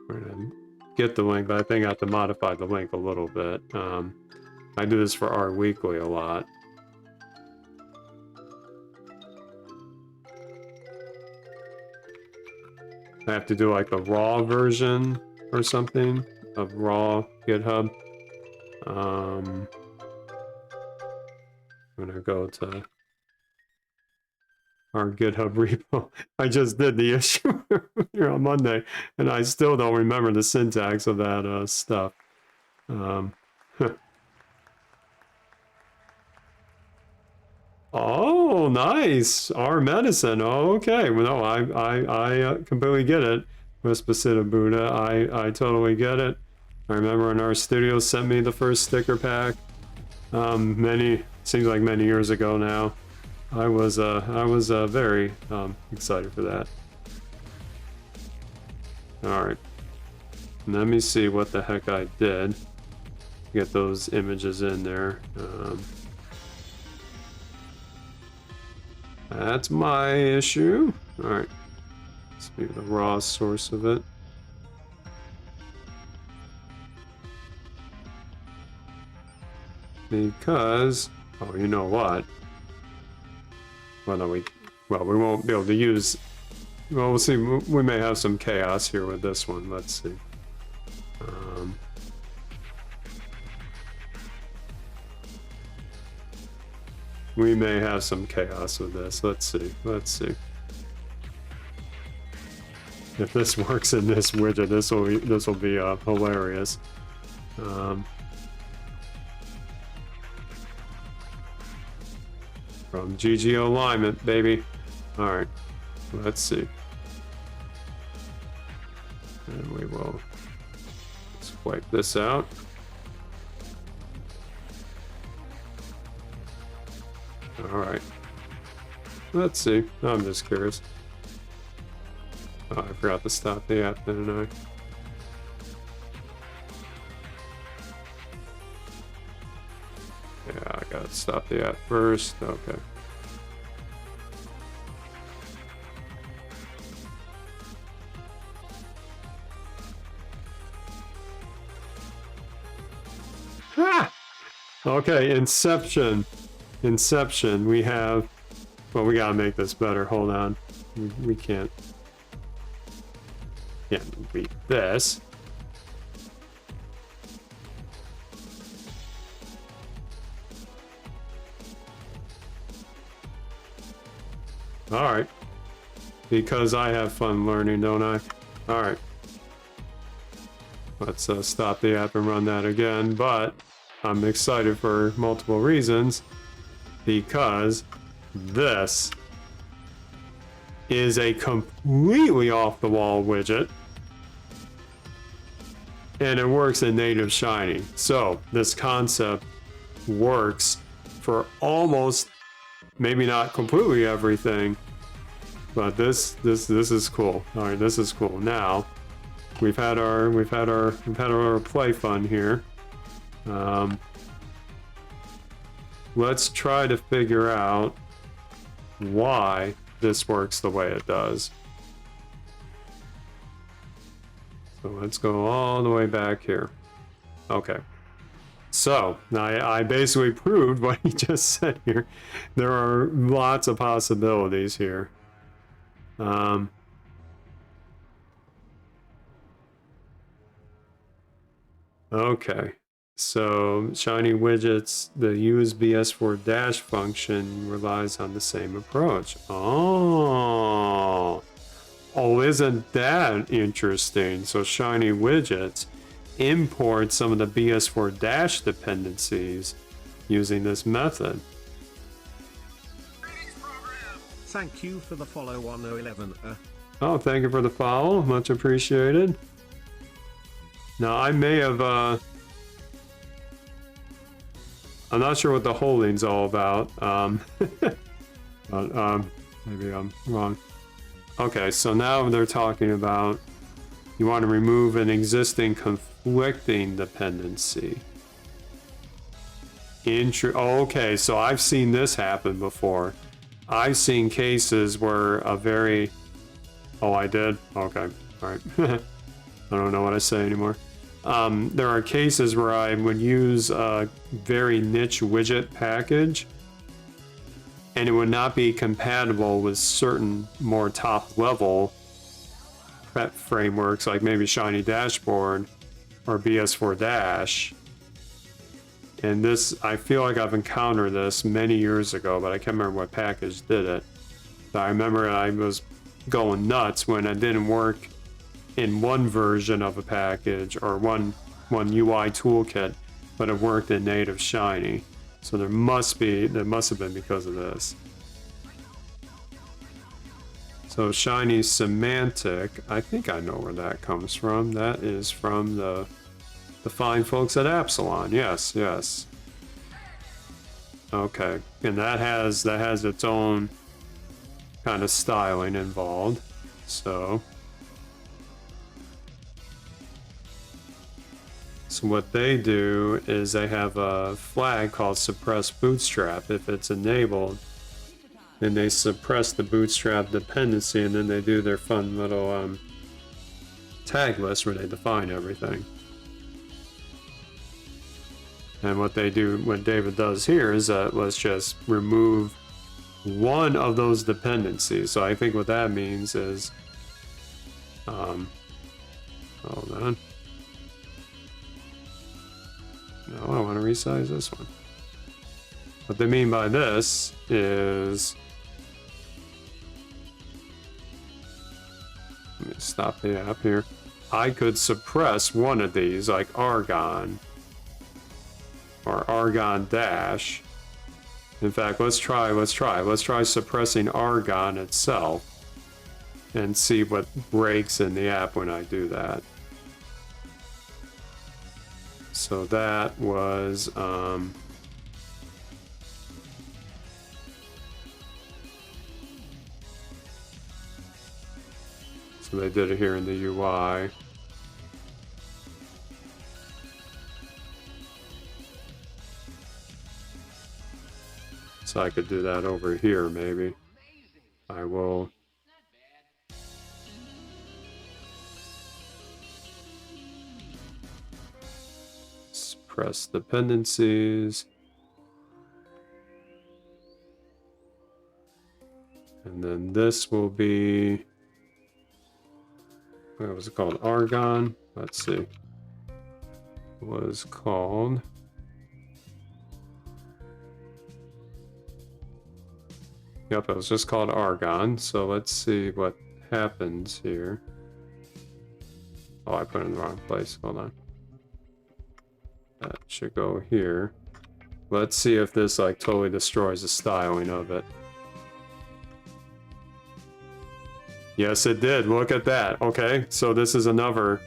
We're gonna get the link, but I think I have to modify the link a little bit. I do this for R Weekly a lot. I have to do like the raw version or something of raw GitHub. I'm gonna go to our GitHub repo. I just did the issue here on Monday, and I still don't remember the syntax of that stuff. Oh, nice. Our medicine. Oh, okay. Well, no, I completely get it. Wispacida Buddha. I totally get it. I remember when our studio sent me the first sticker pack. Seems like many years ago now. I was very excited for that. All right, let me see what the heck I did. Get those images in there. That's my issue. All right, let's be the raw source of it. Because, oh, you know what? Well, no, we won't be able to use. Well, we'll see. We may have some chaos here with this one. Let's see. We may have some chaos with this. Let's see. Let's see. If this works in this widget, this will be hilarious. From GG alignment, baby. All right. Let's see. And we will let's wipe this out. All right. Let's see. I'm just curious. Oh, I forgot to stop the app, didn't I? Yeah, I gotta stop the app first. Okay. Ah! Okay, Inception. Inception. We have. Well, we gotta make this better. Hold on. We can't beat this. All right. Because I have fun learning, don't I? All right. Let's stop the app and run that again. But I'm excited for multiple reasons. Because this is a completely off-the-wall widget. And it works in native Shiny. So this concept works for almost, maybe not completely everything, but this is cool. All right, this is cool. Now we've had our play fun here. Let's try to figure out why this works the way it does. So let's go all the way back here. Okay. So I basically proved what he just said here. There are lots of possibilities here. Okay. So Shiny Widgets, the use BS4 dash function relies on the same approach. Oh, isn't that interesting? So Shiny Widgets import some of the BS4 dash dependencies using this method. Thank you for the follow 1011. Oh, thank you for the follow. Much appreciated. Now I may have I'm not sure what the holding's all about. But maybe I'm wrong. Okay, so now they're talking about you want to remove an existing conflicting dependency. Okay, so I've seen this happen before. I've seen cases where a very... Oh, I did? Okay, alright. I don't know what I say anymore. There are cases where I would use a very niche widget package and it would not be compatible with certain more top level frameworks like maybe Shinydashboard or BS4 Dash. And this, I feel like I've encountered this many years ago, but I can't remember what package did it. But I remember I was going nuts when it didn't work in one version of a package or one UI toolkit, but it worked in native Shiny. So there must have been because of this. So Shiny Semantic, I think I know where that comes from. That is from the fine folks at Epsilon. Yes, yes. Okay, and that has its own kind of styling involved. So what they do is they have a flag called suppress bootstrap. If it's enabled, then they suppress the bootstrap dependency, and then they do their fun little tag list where they define everything. And what David does here is let's just remove one of those dependencies. So I think what that means is, hold on. No, I want to resize this one. What they mean by this is, let me stop the app here. I could suppress one of these, like Argon or Argon dash. In fact, let's try suppressing Argon itself and see what breaks in the app when I do that. So that was so they did it here in the UI. So I could do that over here, maybe. I will. Suppress dependencies. And then this will be, what was it called? Argon. Let's see. It was called. Yep, it was just called Argon. So let's see what happens here. Oh, I put it in the wrong place. Hold on. That should go here. Let's see if this like totally destroys the styling of it. Yes, it did. Look at that. Okay, so this is another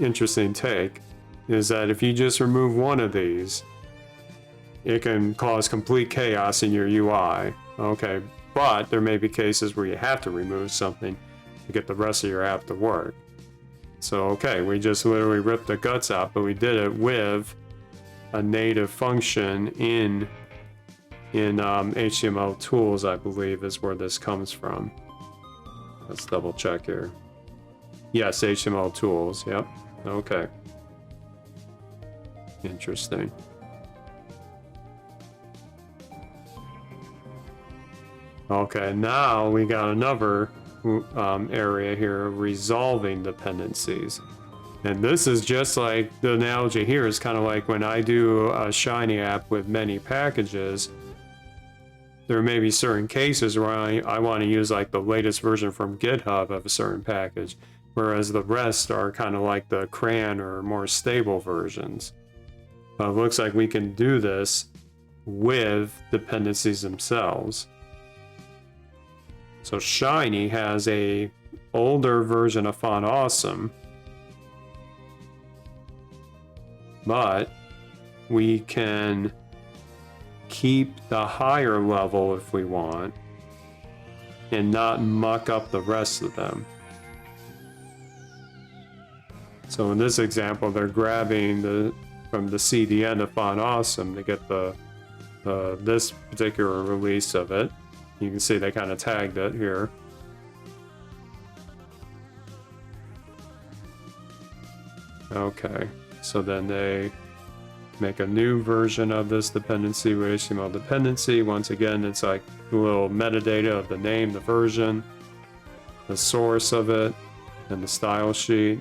interesting take, is that if you just remove one of these, it can cause complete chaos in your UI. Okay, but there may be cases where you have to remove something to get the rest of your app to work. So, okay, we just literally ripped the guts out, but we did it with a native function in htmltools, I believe, is where this comes from. Let's double check here. Yes, htmltools. Yep. Okay. Interesting. Okay, now we got another area here, resolving dependencies. And this is just like, the analogy here is kind of like when I do a Shiny app with many packages, there may be certain cases where I want to use like the latest version from GitHub of a certain package, whereas the rest are kind of like the CRAN or more stable versions. It looks like we can do this with dependencies themselves. So Shiny has a older version of Font Awesome, but we can keep the higher level if we want and not muck up the rest of them. So in this example, they're grabbing from the CDN of Font Awesome to get this particular release of it. You can see they kind of tagged it here. Okay, so then they make a new version of this dependency with HTML dependency. Once again, it's like a little metadata of the name, the version, the source of it, and the style sheet.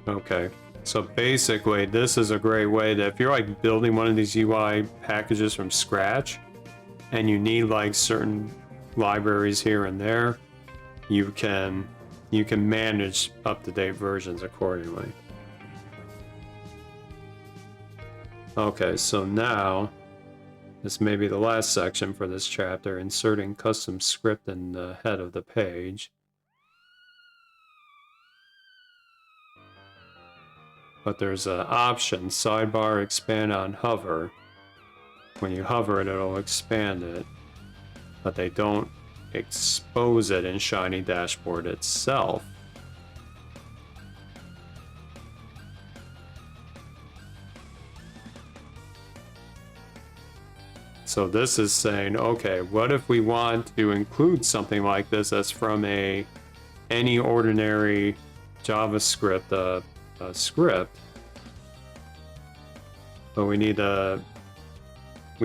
Okay. So basically, this is a great way that if you're like building one of these UI packages from scratch and you need like certain libraries here and there, you can manage up-to-date versions accordingly. Okay, so now this may be the last section for this chapter, inserting custom script in the head of the page. but there's an option, sidebar expand on hover. When you hover it, it'll expand it, but they don't expose it in shinydashboard itself. So this is saying, okay, what if we want to include something like this as from any ordinary JavaScript script, but we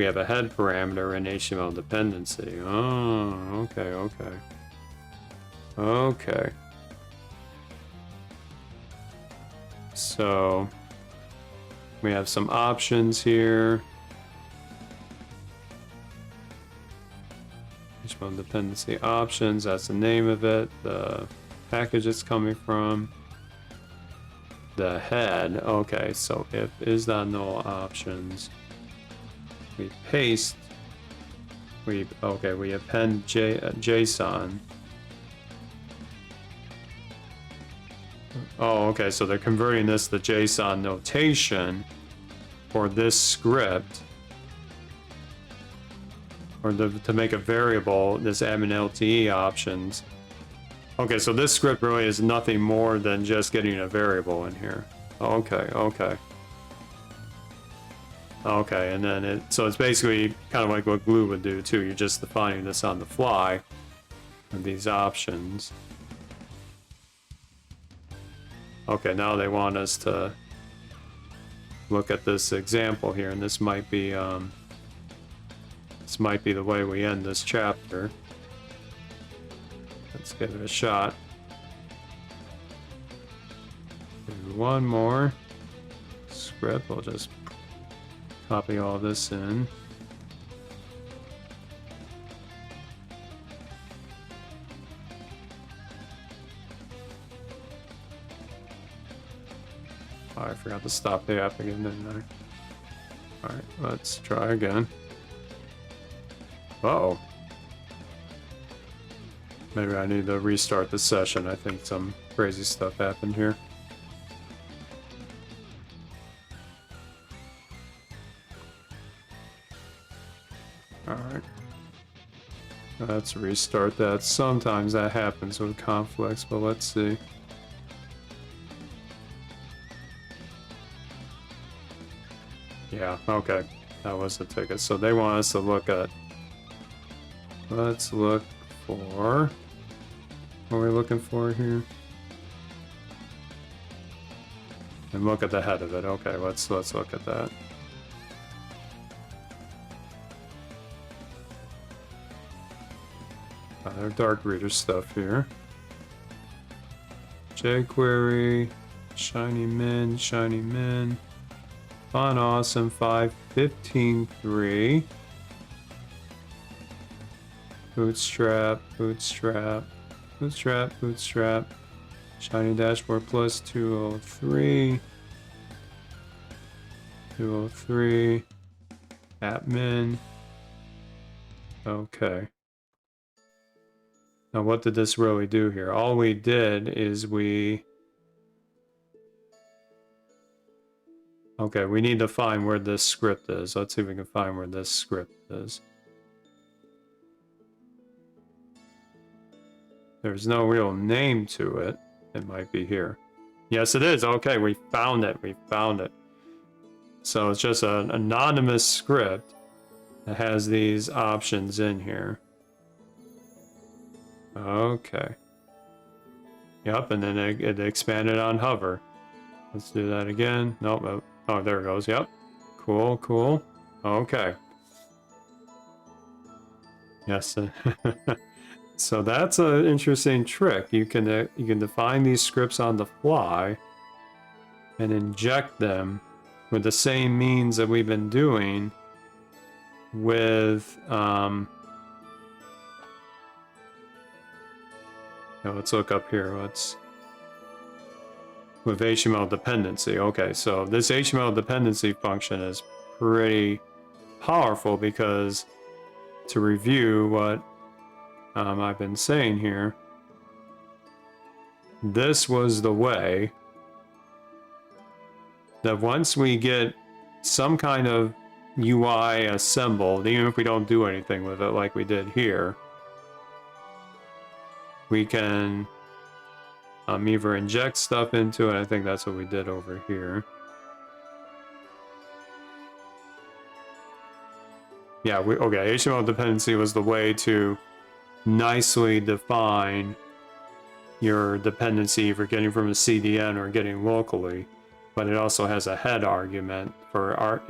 have a head parameter in HTML dependency. Oh, okay. So we have some options here. HTML dependency options, that's the name of it, the package it's coming from, the head. Okay, so if is.null options, we paste, we append JSON. Oh, okay, so they're converting this to JSON notation for this script, or to make a variable, this admin LTE options. Okay, so this script really is nothing more than just getting a variable in here. Okay, and then so it's basically kind of like what Glue would do too. You're just defining this on the fly with these options. Okay, now they want us to look at this example here, and this might be the way we end this chapter. Let's give it a shot. Do one more script. We'll just copy all this in. Oh, I forgot to stop the app again, didn't I? Alright, let's try again. Uh-oh. Maybe I need to restart the session. I think some crazy stuff happened here. Alright. Let's restart that. Sometimes that happens with conflicts, but let's see. Yeah, okay. That was the ticket. So they want us to look at... Let's look for... What are we looking for here? And look at the head of it. Okay, let's look at that. Other dark reader stuff here. jQuery, shiny min, font awesome 5.15.3. Bootstrap, shiny dashboard plus 203, admin. Okay. Now what did this really do here? All we did is okay, we need to find where this script is. Let's see if we can find where this script is. There's no real name to it. It might be here. Yes, it is. Okay, we found it. So it's just an anonymous script that has these options in here. Okay. Yep, and then it expanded on hover. Let's do that again. Nope. Oh, there it goes. Yep. Cool. Okay. Yes. So that's an interesting trick. You can define these scripts on the fly and inject them with the same means that we've been doing with now let's look up here. With HTML dependency. Okay, so this HTML dependency function is pretty powerful because, to review what I've been saying here, this was the way that once we get some kind of UI assembled, even if we don't do anything with it like we did here, we can either inject stuff into it. I think that's what we did over here. Yeah, okay, HTML dependency was the way to nicely define your dependency for getting from a CDN or getting locally, but it also has a head argument for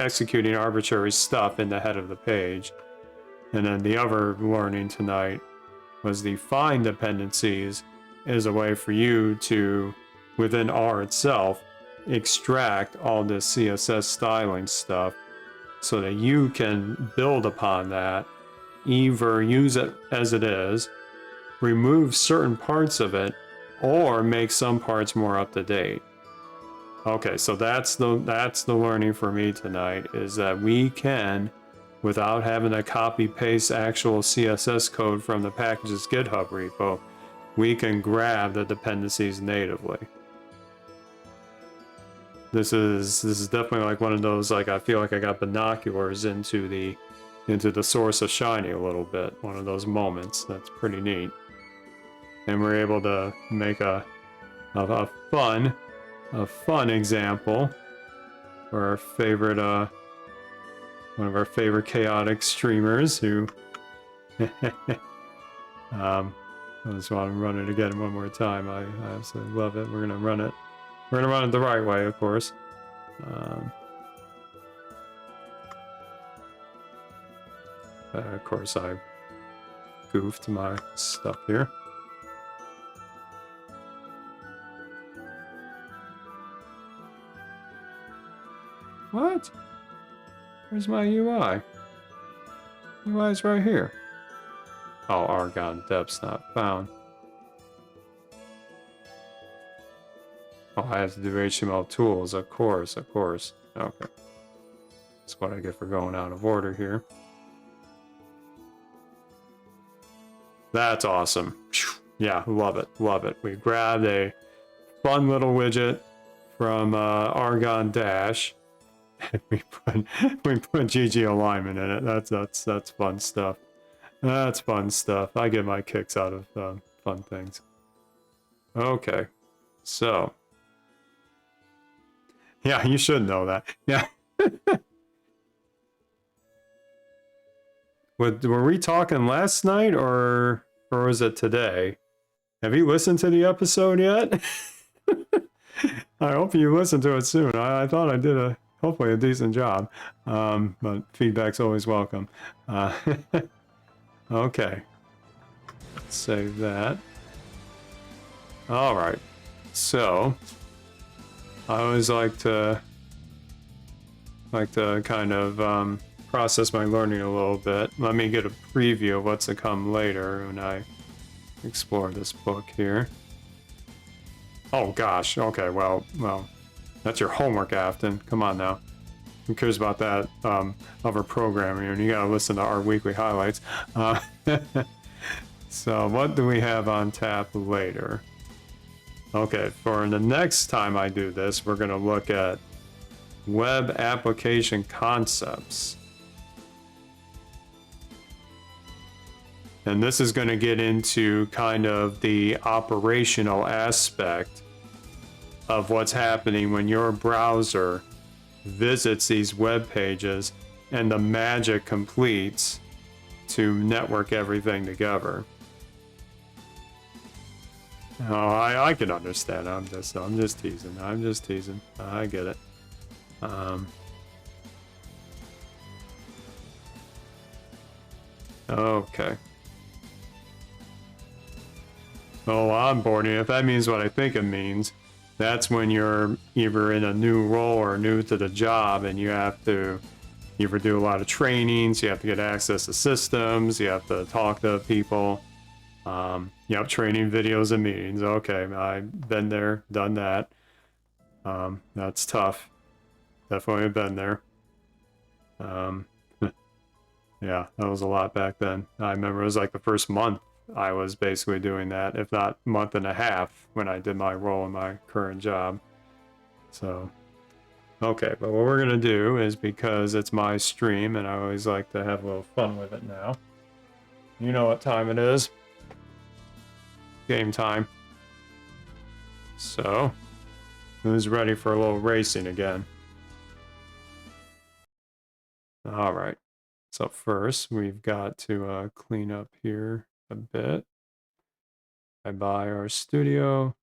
executing arbitrary stuff in the head of the page. And then the other learning tonight was the find dependencies is a way for you to, within R itself, extract all this CSS styling stuff so that you can build upon that, either use it as it is, remove certain parts of it, or make some parts more up to date. Okay, so that's the learning for me tonight, is that we can, without having to copy paste actual CSS code from the package's GitHub repo, we can grab the dependencies natively. This is definitely like one of those, like, I feel like I got binoculars into the source of Shiny a little bit. One of those moments that's pretty neat. And we're able to make a fun example for our favorite one of our favorite chaotic streamers who I just want to run it again one more time. I absolutely love it. We're gonna run it the right way, of course. Of course, I goofed my stuff here. What? Where's my UI? UI's right here. Oh, Argon depth's not found. Oh, I have to do HTML tools, of course. Okay. That's what I get for going out of order here. That's awesome. Yeah, love it. We grabbed a fun little widget from Argon Dash. we put GG alignment in it. That's fun stuff. That's fun stuff. I get my kicks out of fun things. Okay, so yeah, you should know that. Yeah. Were we talking last night or was it today? Have you listened to the episode yet? I hope you listen to it soon. I thought I did hopefully a decent job, but feedback's always welcome. Okay, let's save that. All right, so I always like to kind of process my learning a little bit. Let me get a preview of what's to come later when I explore this book here. Oh gosh, okay, well, that's your homework, Afton. Come on now. Who cares about that other programming? And you gotta listen to our weekly highlights. So what do we have on tap later? Okay, for the next time I do this, we're gonna look at web application concepts. And this is going to get into kind of the operational aspect of what's happening when your browser visits these web pages and the magic completes to network everything together. Oh, I can understand. I'm just teasing. I get it. Okay. Oh, onboarding, if that means what I think it means, that's when you're either in a new role or new to the job and you have to either do a lot of trainings, you have to get access to systems, you have to talk to people, you have training videos and meetings. Okay, I've been there, done that. That's tough. Definitely been there. Yeah, that was a lot back then. I remember it was like the first month I was basically doing that, if not month and a half, when I did my role in my current job. So, okay, but what we're gonna do is, because it's my stream and I always like to have a little fun with it now. You know what time it is. Game time. So, who's ready for a little racing again? Alright. So first, we've got to clean up here a bit. I buy our studio.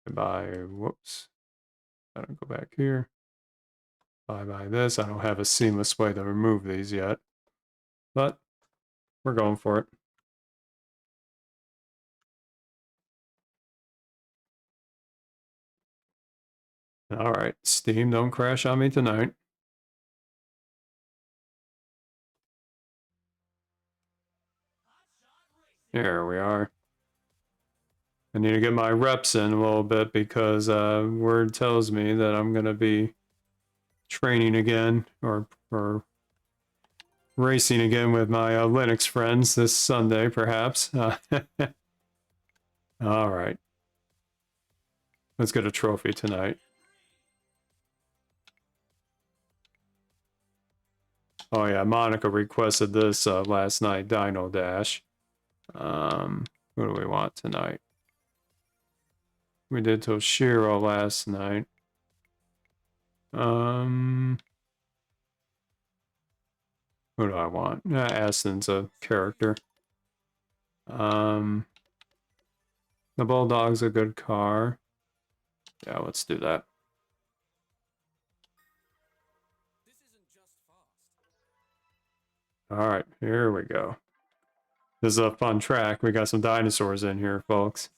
I buy, whoops. I don't go back here. I buy this. I don't have a seamless way to remove these yet, but we're going for it. Alright, Steam, don't crash on me tonight. There we are. I need to get my reps in a little bit because word tells me that I'm going to be training again or racing again with my Linux friends this Sunday, perhaps. All right. Let's get a trophy tonight. Oh yeah, Monica requested this last night, Dino Dash. Who do we want tonight? We did Toshiro last night. Who do I want? Aston's a character. The Bulldog's a good car. Yeah, let's do that. All right, here we go. This is a fun track. We got some dinosaurs in here, folks.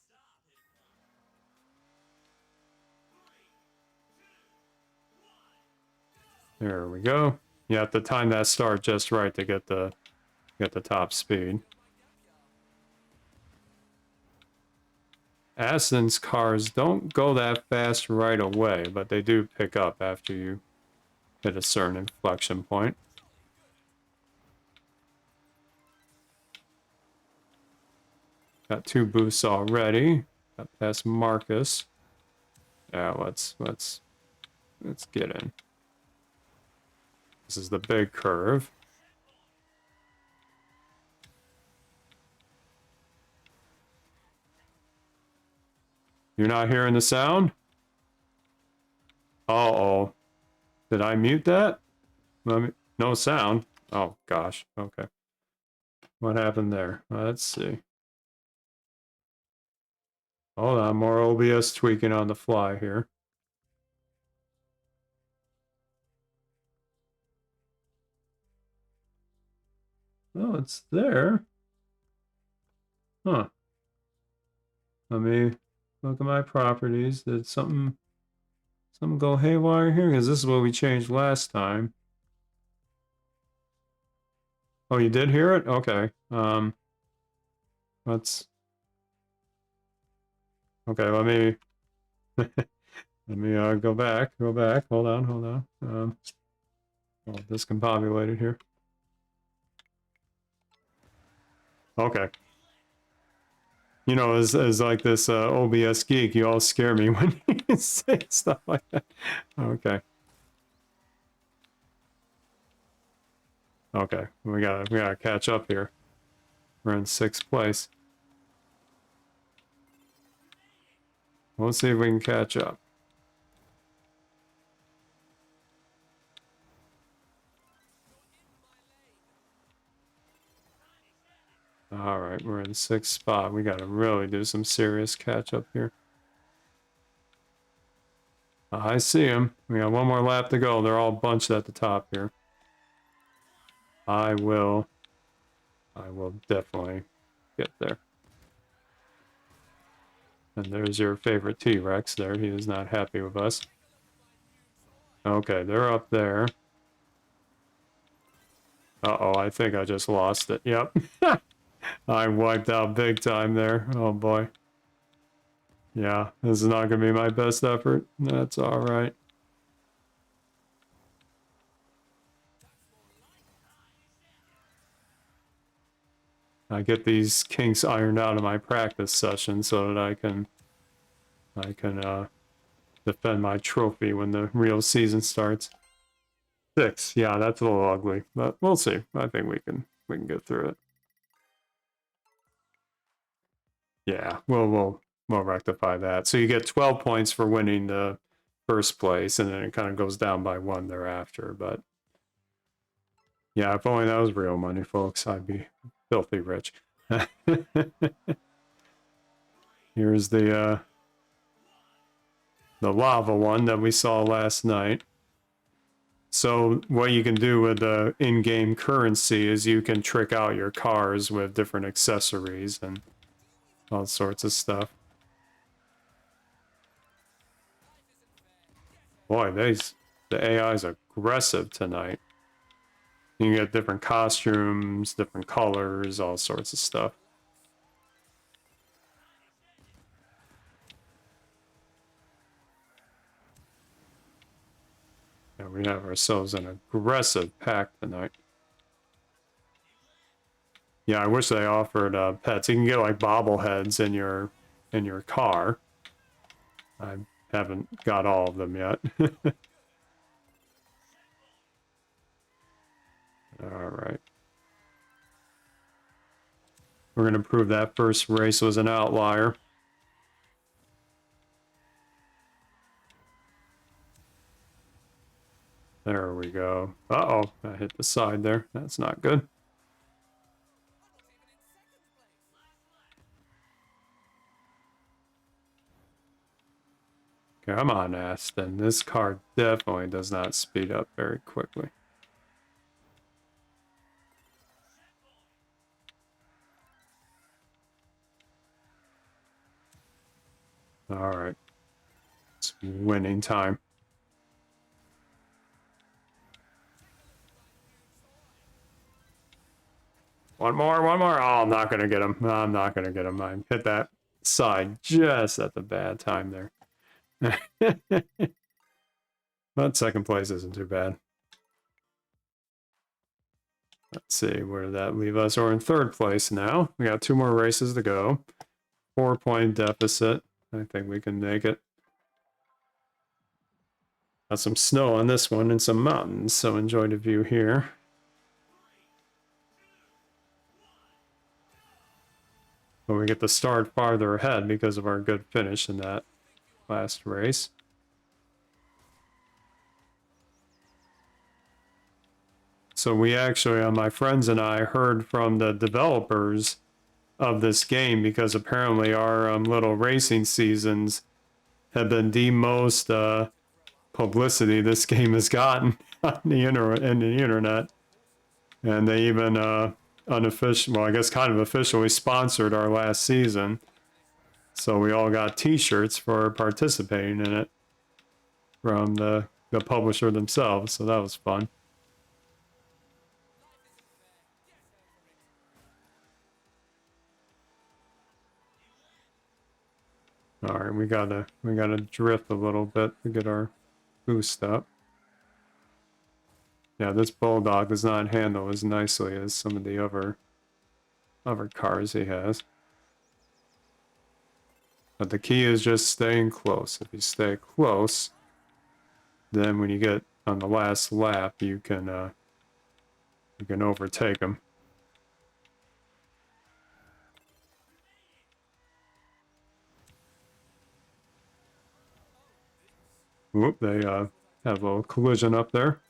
There we go. You have to time that start just right to get the top speed. Aston's cars don't go that fast right away, but they do pick up after you hit a certain inflection point. Got 2 boosts already. Got past Marcus. Yeah, let's get in. This is the big curve. You're not hearing the sound? Uh-oh. Did I mute that? No sound. Oh, gosh. Okay. What happened there? Let's see. Hold on, more OBS tweaking on the fly here. Oh, it's there. Huh. Let me look at my properties. Did something go haywire here? Because this is what we changed last time. Oh, you did hear it? Okay. Let's... Okay, let me... let me go back. Hold on. Oh, discombobulated here. Okay. You know, as like this OBS geek, you all scare me when you say stuff like that. Okay. Okay, we gotta catch up here. We're in 6th place. Let's see if we can catch up. All right, we're in 6th spot. We gotta really do some serious catch up here. I see him. We got 1 more lap to go. They're all bunched at the top here. I will definitely get there. And there's your favorite T-Rex there. He is not happy with us. Okay, they're up there. Uh-oh, I think I just lost it. Yep. I wiped out big time there. Oh boy. Yeah, this is not going to be my best effort. That's all right. I get these kinks ironed out in my practice session so that I can defend my trophy when the real season starts. 6, yeah, that's a little ugly, but we'll see. I think we can get through it. Yeah, we'll rectify that. So you get 12 points for winning the first place, and then it kind of goes down by 1 thereafter. But yeah, if only that was real money, folks, I'd be filthy rich. Here's the lava one that we saw last night. So what you can do with the in-game currency is you can trick out your cars with different accessories and all sorts of stuff. Boy, the AI is aggressive tonight. You can get different costumes, different colors, all sorts of stuff. Yeah, we have ourselves an aggressive pack tonight. Yeah, I wish they offered pets. You can get like bobbleheads in your car. I haven't got all of them yet. All right. We're going to prove that first race was an outlier. There we go. Uh-oh, I hit the side there. That's not good. Come on, Aston. This car definitely does not speed up very quickly. All right. It's winning time. One more. Oh, I'm not going to get him. I'm not going to get him. I hit that side just at the bad time there. But second place isn't too bad. Let's see, where did that leave us? We're in third place now. We got 2 more races to go. 4-point deficit. I think we can make it. Got some snow on this one and some mountains, so enjoy the view here. But we get to start farther ahead because of our good finish in that last race. So we actually, my friends and I heard from the developers of this game because apparently our little racing seasons have been the most publicity this game has gotten on the internet. And they even unofficial, well, I guess kind of officially sponsored our last season. So we all got t-shirts for participating in it from the publisher themselves. So that was fun. All right, we gotta drift a little bit to get our boost up. Yeah, this Bulldog does not handle as nicely as some of the other cars he has. But the key is just staying close. If you stay close, then when you get on the last lap, you can overtake him. Whoop, they have a little collision up there.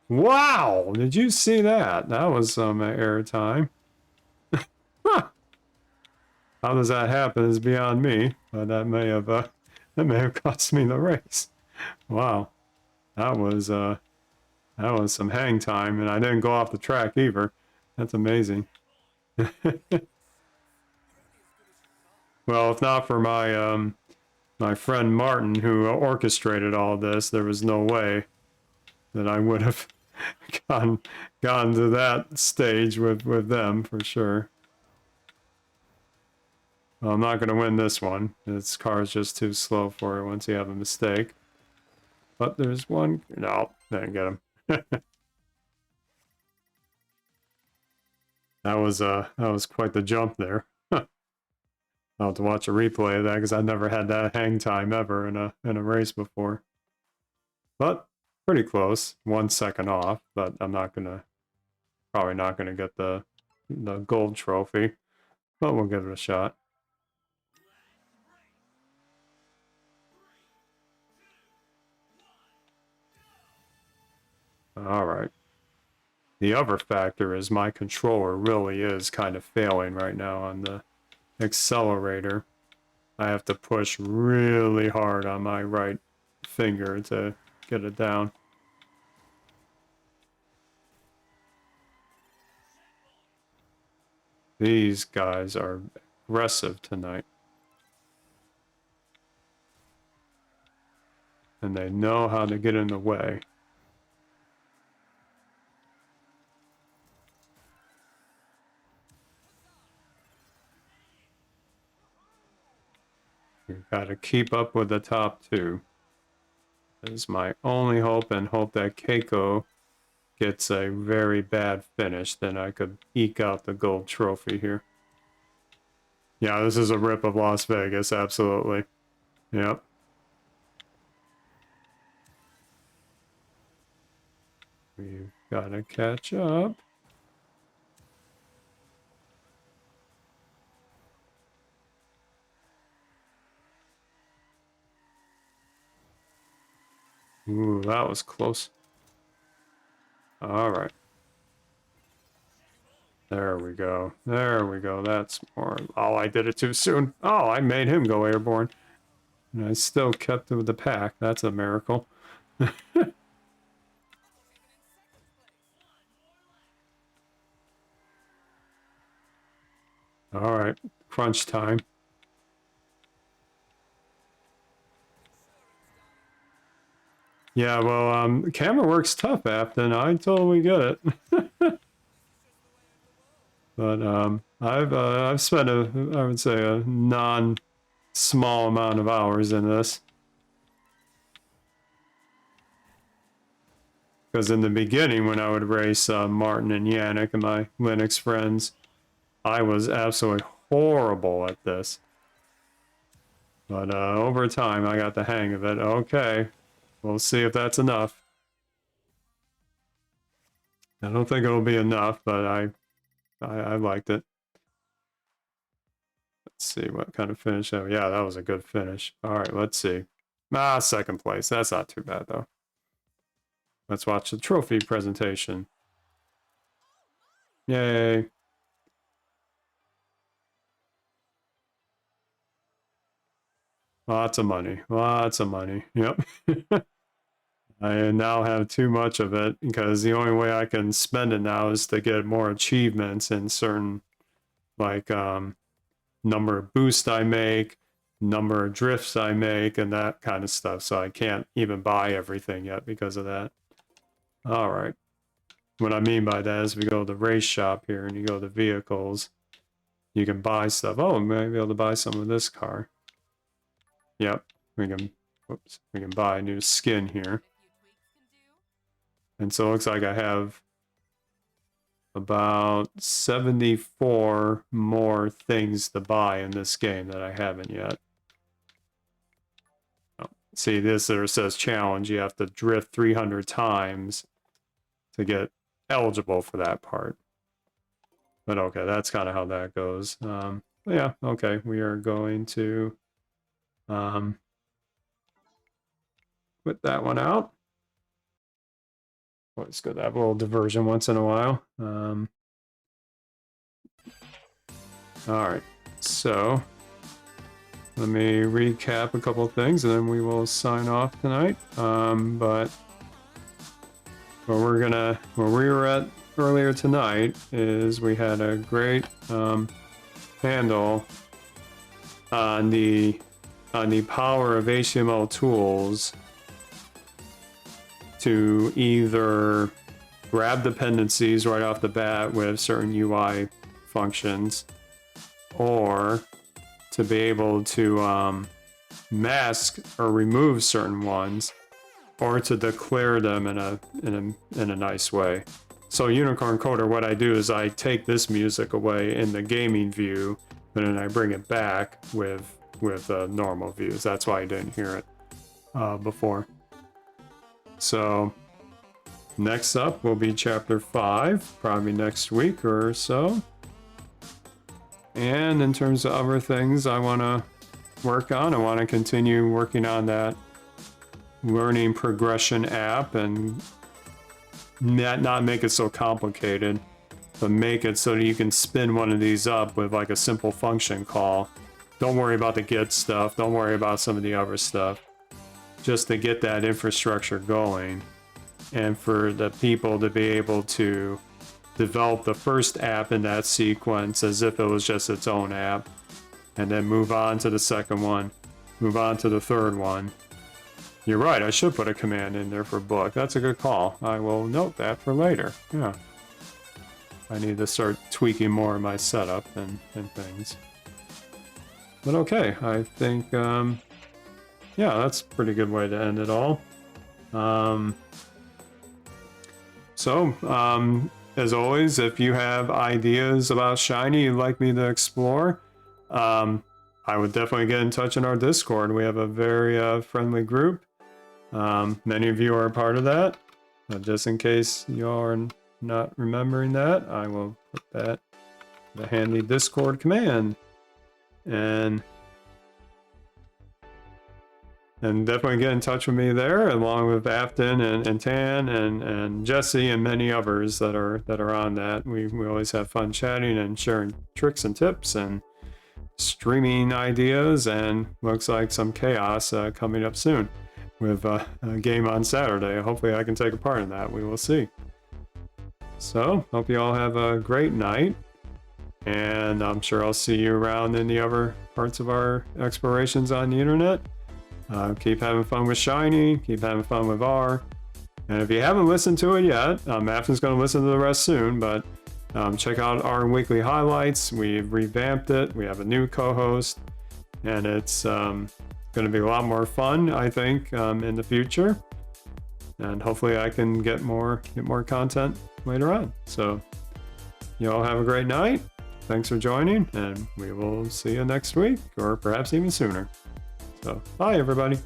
Wow, did you see that? That was some air time. Huh. How does that happen is beyond me, but that may have cost me the race. Wow, that was some hang time, and I didn't go off the track either. That's amazing. Well, if not for my my friend Martin, who orchestrated all this, there was no way that I would have gone to that stage with them for sure. Well, I'm not going to win this one. This car is just too slow for it once you have a mistake. But there's one. No, didn't get him. That was quite the jump there. I'll have to watch a replay of that because I've never had that hang time ever in a race before. But pretty close, 1 second off. But I'm probably not gonna get the gold trophy. But we'll give it a shot. All right. The other factor is my controller really is kind of failing right now on the accelerator. I have to push really hard on my right finger to get it down. These guys are aggressive tonight. And they know how to get in the way. You've got to keep up with the top two. That is my only hope, and hope that Keiko gets a very bad finish. Then I could eke out the gold trophy here. Yeah, this is a rip of Las Vegas, absolutely. Yep. We've got to catch up. Ooh, that was close. All right. There we go. There we go. That's more. Oh, I did it too soon. Oh, I made him go airborne. And I still kept with the pack. That's a miracle. All right. Crunch time. Yeah, well, camera works tough, Afton. I totally get it. But I've spent I would say a non-small amount of hours in this. Because in the beginning, when I would race Martin and Yannick and my Linux friends, I was absolutely horrible at this. But over time, I got the hang of it. Okay, we'll see if that's enough. I don't think it'll be enough, but I liked it. Let's see what kind of finish. Oh, yeah, that was a good finish. All right, let's see. Ah, second place. That's not too bad, though. Let's watch the trophy presentation. Yay. Lots of money. Lots of money. Yep. I now have too much of it because the only way I can spend it now is to get more achievements in certain, like, number of boosts I make, number of drifts I make, and that kind of stuff. So I can't even buy everything yet because of that. All right. What I mean by that is we go to the race shop here and you go to vehicles. You can buy stuff. Oh, maybe be able to buy some of this car. Yep. We can buy a new skin here. And so it looks like I have about 74 more things to buy in this game that I haven't yet. Oh, see, this there says challenge. You have to drift 300 times to get eligible for that part. But okay, that's kind of how that goes. Yeah, okay, we are going to put that one out. Well, it's good to have a little diversion once in a while. All right, so let me recap a couple of things and then we will sign off tonight. But where we were at earlier tonight is we had a great handle on the power of htmltools to either grab dependencies right off the bat with certain UI functions, or to be able to mask or remove certain ones, or to declare them in a nice way. So Unicorn Coder, what I do is I take this music away in the gaming view, but then I bring it back with normal views. That's why I didn't hear it before. So next up will be chapter 5, probably next week or so. And in terms of other things I want to work on, I want to continue working on that learning progression app and not make it so complicated, but make it so that you can spin one of these up with like a simple function call. Don't worry about the get stuff. Don't worry about some of the other stuff. Just to get that infrastructure going and for the people to be able to develop the first app in that sequence as if it was just its own app, and then move on to the second one, move on to the third one. You're right, I should put a command in there for book. That's a good call. I will note that for later. Yeah. I need to start tweaking more of my setup and things. But okay, I think, yeah, that's a pretty good way to end it all. As always, if you have ideas about Shiny you'd like me to explore, I would definitely get in touch in our Discord. We have a very friendly group. Many of you are a part of that. Just in case you are not remembering that, I will put that in the handy Discord command. And definitely get in touch with me there, along with Afton and Tan and Jesse and many others that are on that. We always have fun chatting and sharing tricks and tips and streaming ideas, and looks like some chaos coming up soon with a game on Saturday. Hopefully I can take a part in that. We will see. So, hope you all have a great night, and I'm sure I'll see you around in the other parts of our explorations on the internet. Keep having fun with Shiny, keep having fun with R, and if you haven't listened to it yet, Afton's going to listen to the rest soon, but check out our weekly highlights. We've revamped it, we have a new co-host, and it's going to be a lot more fun, I think, in the future, and hopefully I can get more content later on. So you all have a great night, thanks for joining, and we will see you next week, or perhaps even sooner. So, bye everybody.